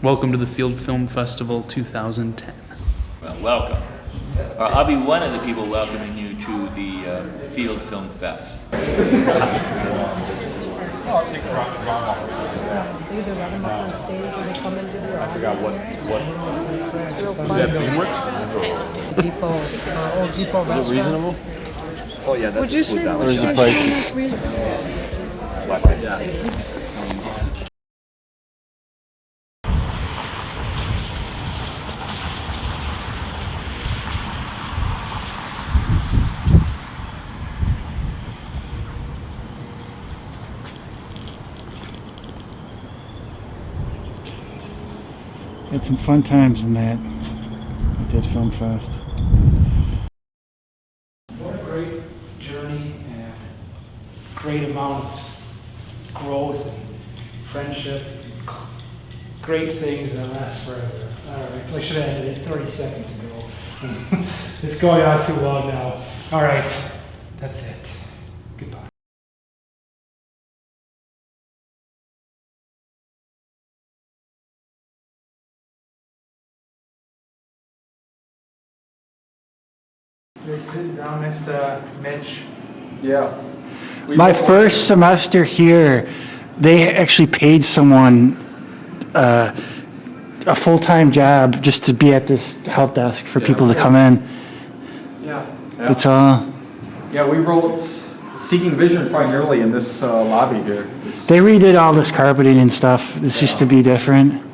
Welcome to the Field Film Festival 2010. Well, welcome. I'll be one of the people welcoming you to the Field Film Fest. They either let them up on stage or they come into the audience. I forgot what It's real is fun. that DreamWorks? Depot, Old Depot restaurant. Is it reasonable? Oh yeah, that's Would you say Or is it pricey? reasonable? Yeah. Had some fun times in that. I did Film Fest. What a great journey and great amount of growth and friendship. Great things that last forever. All right, I should have ended it 30 seconds ago. It's going on too long now. All right, that's it. Goodbye. They're sitting down next to Mitch. Yeah. My first semester here, they actually paid someone a full-time job just to be at this help desk for people to come in. Yeah. That's all. Yeah, we wrote Seeking Vision primarily in this lobby here. They redid all this carpeting and stuff. This used to be different.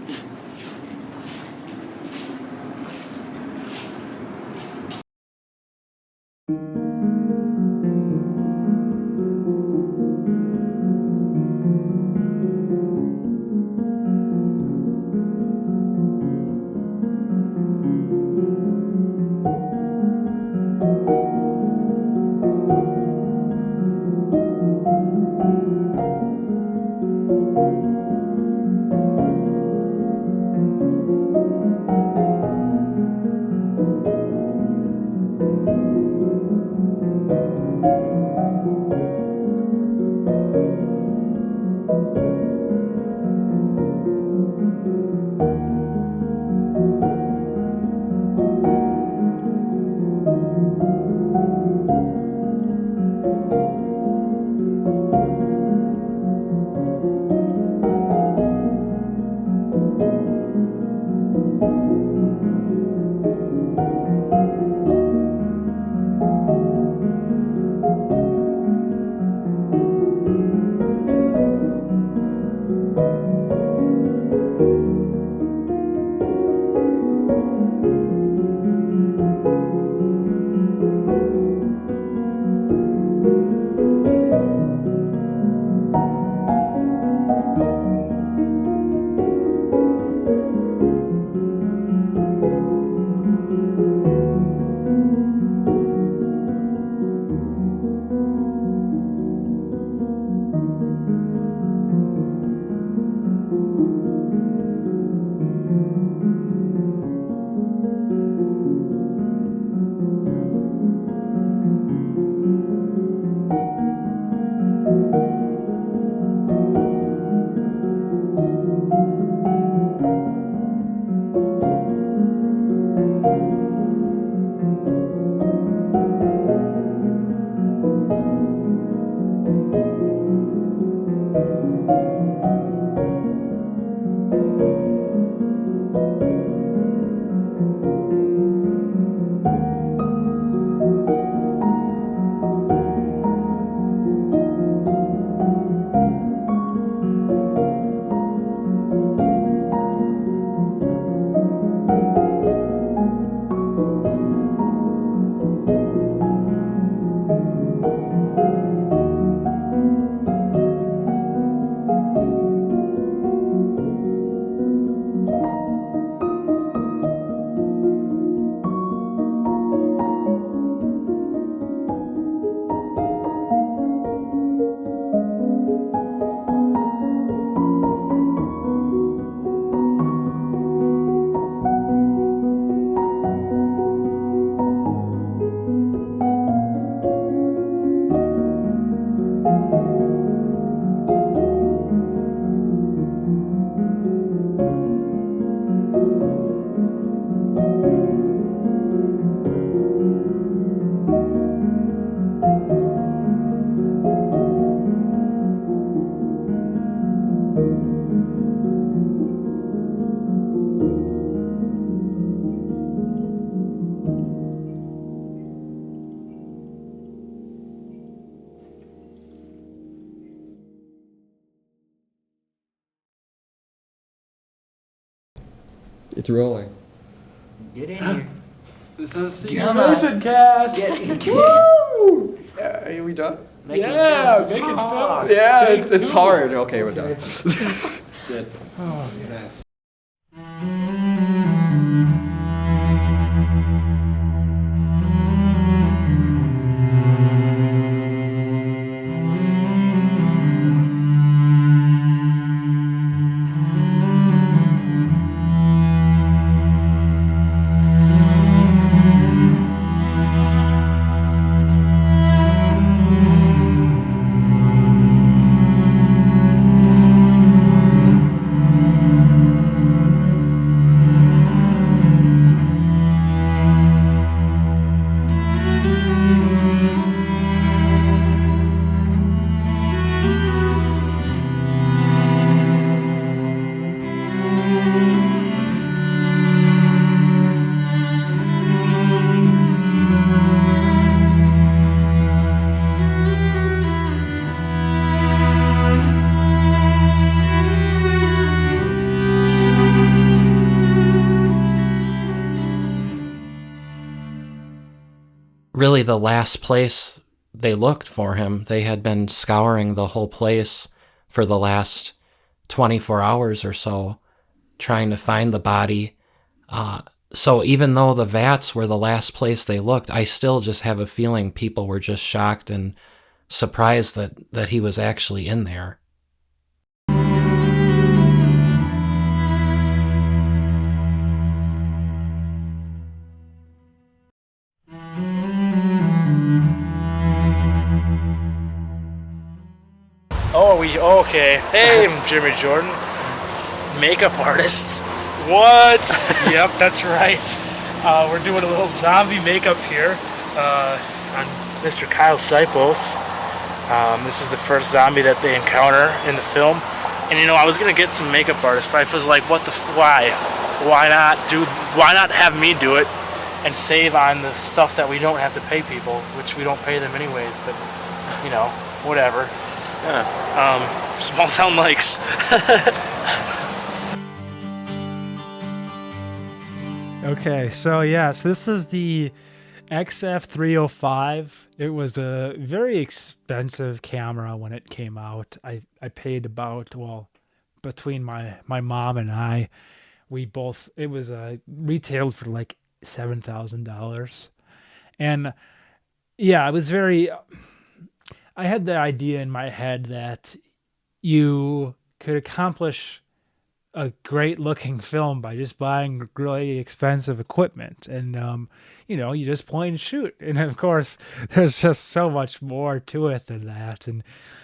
It's rolling. Get in here. This is a Come on. secret cast. Get in. Woo! Are we done? Making Yeah, films is making hard. films. Yeah, Take it's two. hard. Okay, we're done. Good. Oh, nice. Really the last place they looked for him. They had been scouring the whole place for the last 24 hours or so, trying to find the body. So even though the vats were the last place they looked, I still just have a feeling people were just shocked and surprised that he was actually in there. Okay. Hey, I'm Jimmy Jordan, makeup artist. What? Yep, that's right. We're doing a little zombie makeup here on Mr. Kyle Sipos. This is the first zombie that they encounter in the film. And you know, I was gonna get some makeup artists, but I was like, why? Why not have me do it and save on the stuff that we don't have to pay people, which we don't pay them anyways, but you know, whatever. Yeah. Small town likes. Okay, so yes, this is the XF305. It was a very expensive camera when it came out. I paid about, well, between my mom and I, it was retailed for like $7,000. And yeah, it was I had the idea in my head that you could accomplish a great looking film by just buying really expensive equipment and you know, you just point and shoot. And of course there's just so much more to it than that, and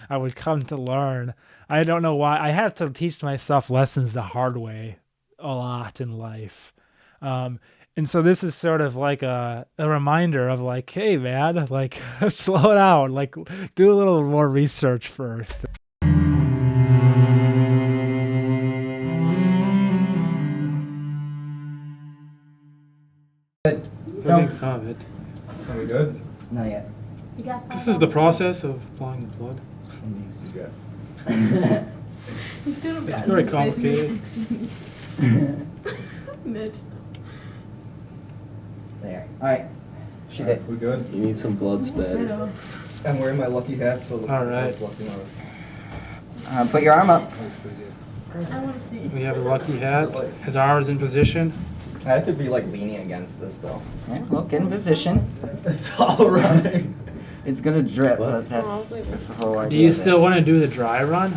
I would come to learn, I don't know why I have to teach myself lessons the hard way a lot in life, and so this is sort of like a reminder of like, hey man, like slow down, like do a little more research first. Good. What do you think of it? Are we good? Not yet. This is the process of applying the blood. It's very complicated. Mitch. There. Alright. Shoot it. We good? You need some blood sped. I'm wearing my lucky hat, so it looks All right. like lucky nose. Put your arm up. I want to see. We have a lucky hat. His arm is in position. I have to be like leaning against this though. Yeah, well, get in position. It's all right. It's gonna drip, but that's the whole idea. Do you still want to do the dry run?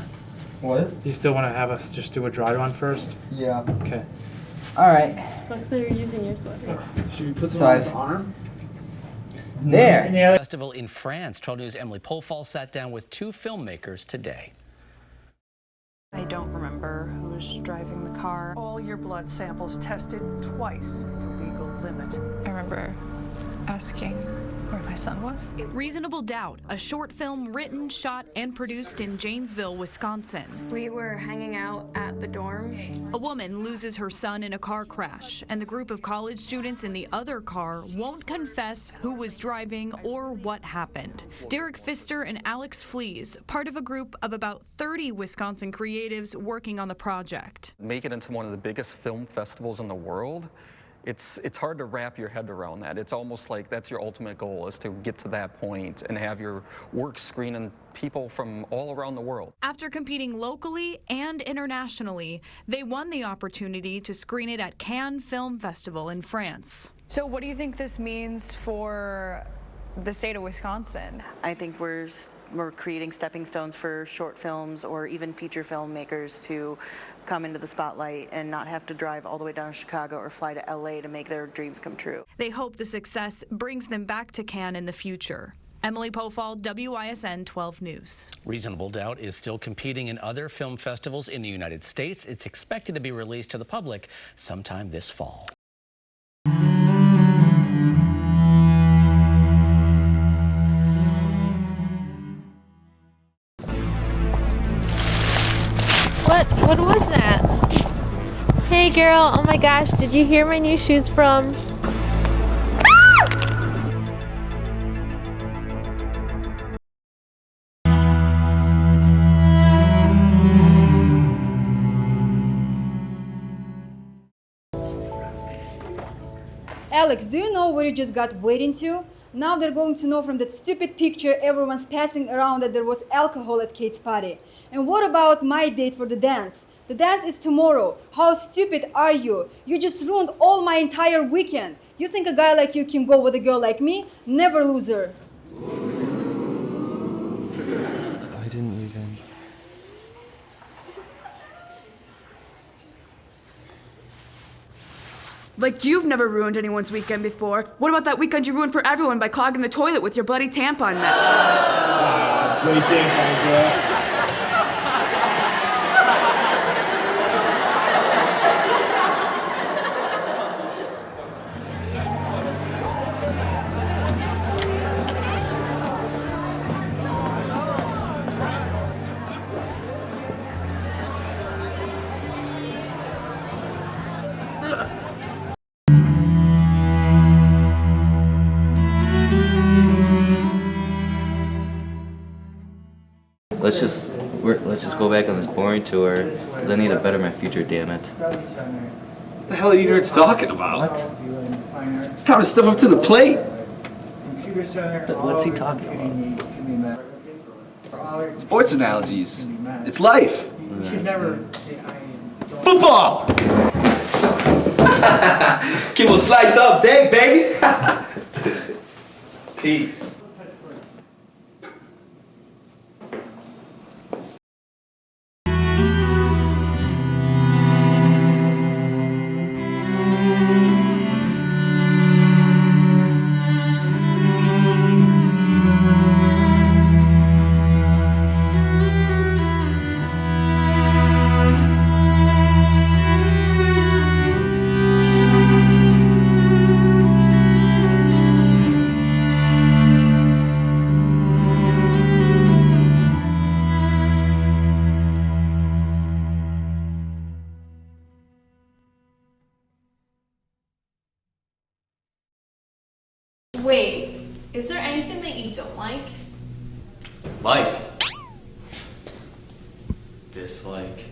What? Do you still want to have us just do a dry run first? Yeah. Okay. Alright. So you're using your sweater. Should we put them on his arm? There. Festival in France. 12 News' Emily Polfall sat down with two filmmakers today. I don't remember who was driving the car. All your blood samples tested twice the legal limit. I remember asking Where my son was? Reasonable Doubt, a short film written, shot, and produced in Janesville, Wisconsin. We were hanging out at the dorm. A woman loses her son in a car crash, and the group of college students in the other car won't confess who was driving or what happened. Derek Pfister and Alex Flees, part of a group of about 30 Wisconsin creatives working on the project. Make it into one of the biggest film festivals in the world. It's hard to wrap your head around that. It's almost like that's your ultimate goal, is to get to that point and have your work screen in people from all around the world. After competing locally and internationally, they won the opportunity to screen it at Cannes Film Festival in France. So what do you think this means for the state of Wisconsin? I think we're creating stepping stones for short films or even feature filmmakers to come into the spotlight and not have to drive all the way down to Chicago or fly to LA to make their dreams come true. They hope the success brings them back to Cannes in the future. Emily Pofall, WISN 12 News. Reasonable Doubt is still competing in other film festivals in the United States. It's expected to be released to the public sometime this fall. What was that? Hey girl, oh my gosh, did you hear my new shoes from? Alex, do you know where you just got waded into? Now they're going to know from that stupid picture everyone's passing around that there was alcohol at Kate's party. And what about my date for the dance? The dance is tomorrow. How stupid are you? You just ruined all my entire weekend. You think a guy like you can go with a girl like me? Never, loser. I didn't even. Like you've never ruined anyone's weekend before. What about that weekend you ruined for everyone by clogging the toilet with your bloody tampon mess? Bloody tampon, girl. Let's just go back on this boring tour, because I need to better my future, damn it. What the hell are you nerds talking about? It's time to step up to the plate. But what's he talking about? Sports analogies. It's life. You should never say Football! Keep a slice up day, baby! Peace. Wait, is there anything that you don't like? Like. Dislike.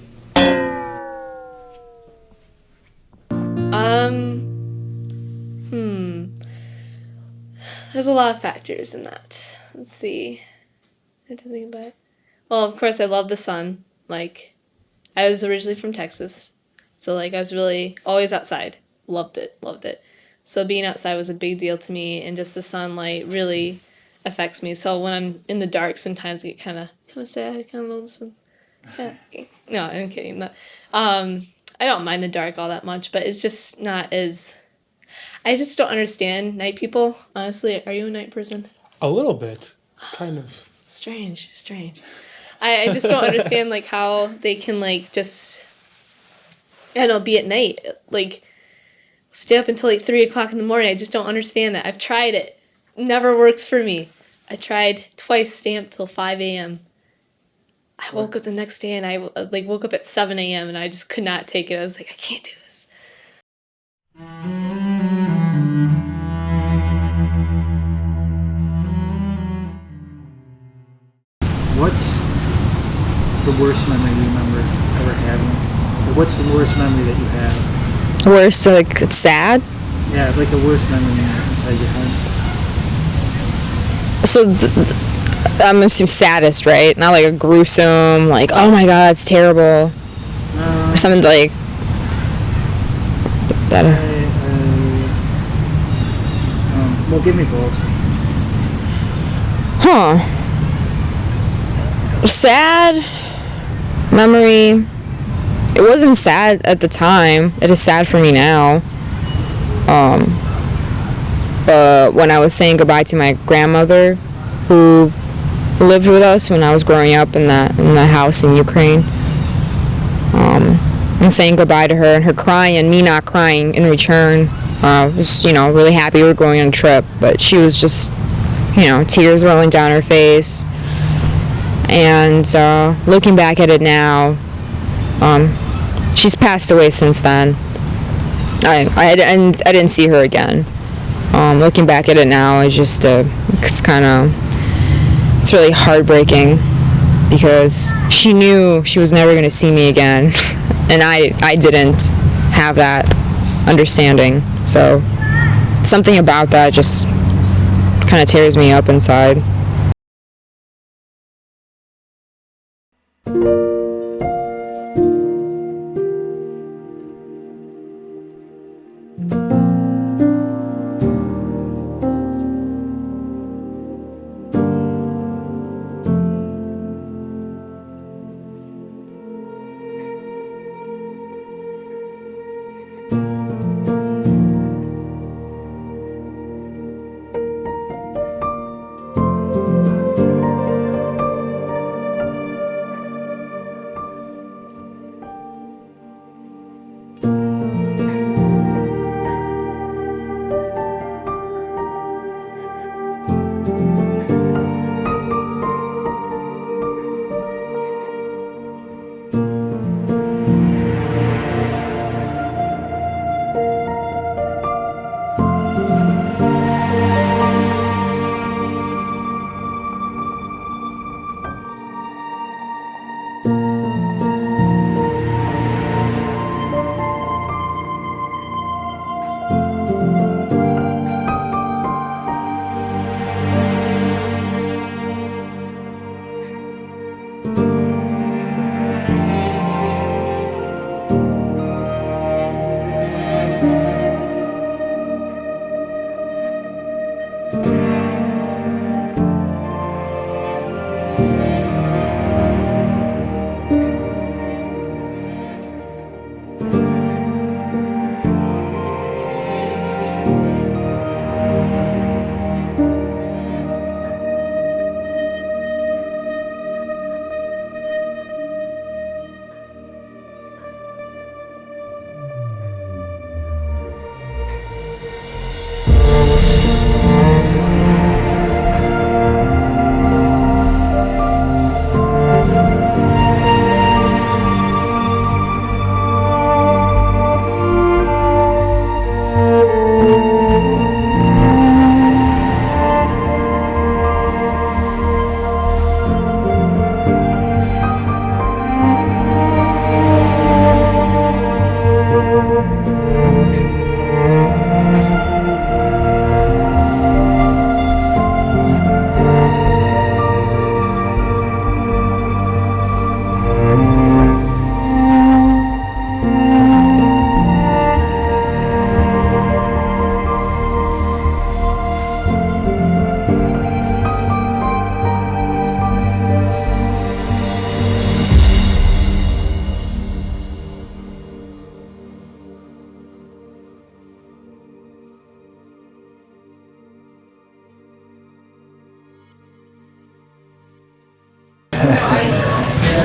There's a lot of factors in that. Let's see. I have to think about it. Well, of course, I love the sun. Like, I was originally from Texas, so like I was really always outside. Loved it. So being outside was a big deal to me, and just the sunlight really affects me. So when I'm in the dark, sometimes I get kind of sad, kind of lonesome. No, I'm kidding. I don't mind the dark all that much, but it's just not as. I just don't understand night people. Honestly, are you a night person? A little bit, kind of. Strange. I just don't understand like how they can like just. I don't know, be at night like. Stay up until like 3 o'clock in the morning. I just don't understand that. I've tried it. never works for me. I tried twice, stay up till 5 a.m. I woke up the next day and I woke up at 7 a.m. and I just could not take it. I was like, I can't do this. What's the worst memory you remember ever having? Or what's the worst memory that you have? Worst, like it's sad. Yeah, like the worst memory inside your head. So I'm assuming saddest, right? Not like a gruesome, like oh my god, it's terrible, or something like that. Well, give me both. Huh. Sad memory. It wasn't sad at the time. It is sad for me now. But when I was saying goodbye to my grandmother, who lived with us when I was growing up in the house in Ukraine, and saying goodbye to her and her crying and me not crying in return, was really happy we were going on a trip, but she was just tears rolling down her face. And looking back at it now, she's passed away since then. I didn't see her again. Looking back at it now, it's really heartbreaking because she knew she was never going to see me again, and I didn't have that understanding. So something about that just kind of tears me up inside.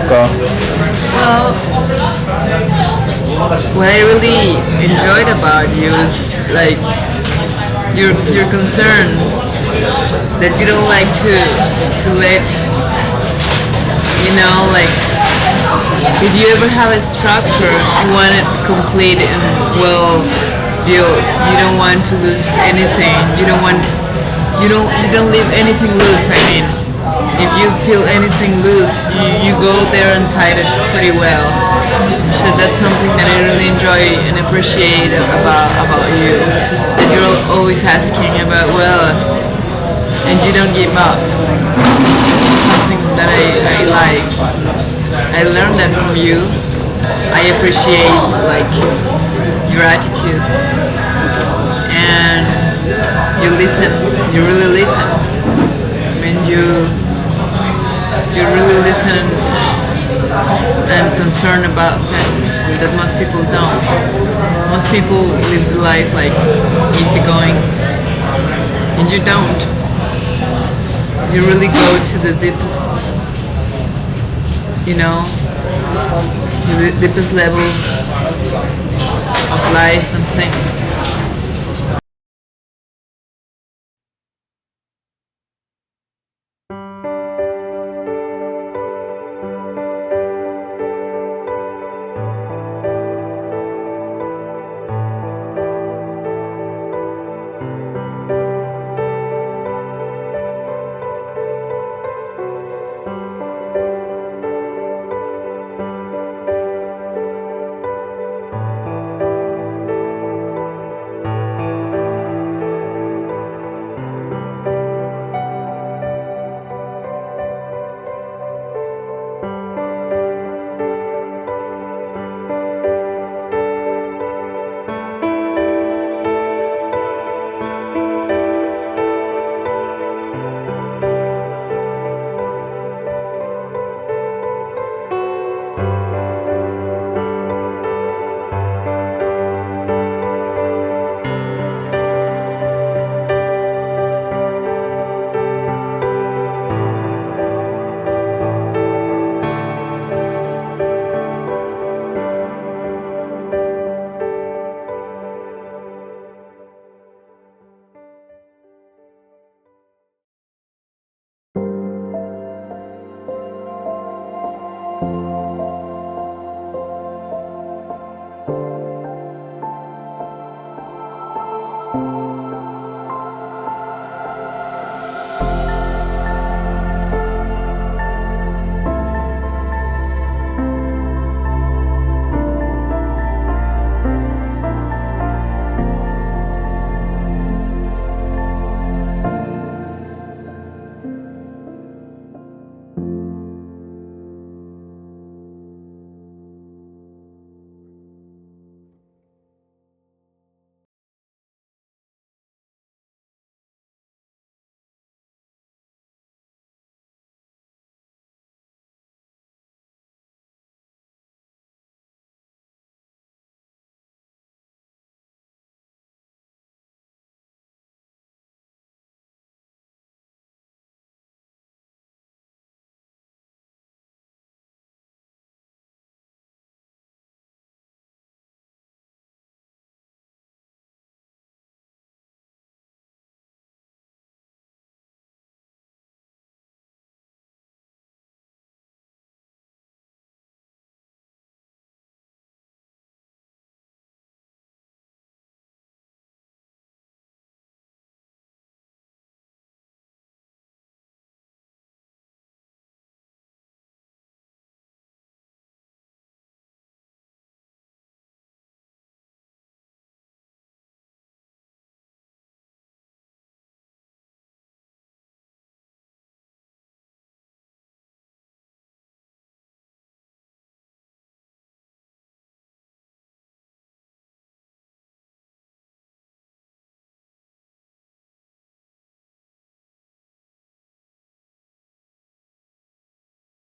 Well, what I really enjoyed about you is like your concern that you don't like to let, you know, like if you ever have a structure, you want it complete and well built. You don't want to lose anything. You don't leave anything loose. I mean, if you feel anything loose, you go there and tie it pretty well. So that's something that I really enjoy and appreciate about you. That you're always asking about, well, and you don't give up. It's something that I like. I learned that from you. I appreciate like your attitude, and you listen. You really listen. I mean, you really listen and concerned about things that most people don't. Most people live life like easygoing, and you don't. You really go to the deepest, you know, the deepest level of life and things.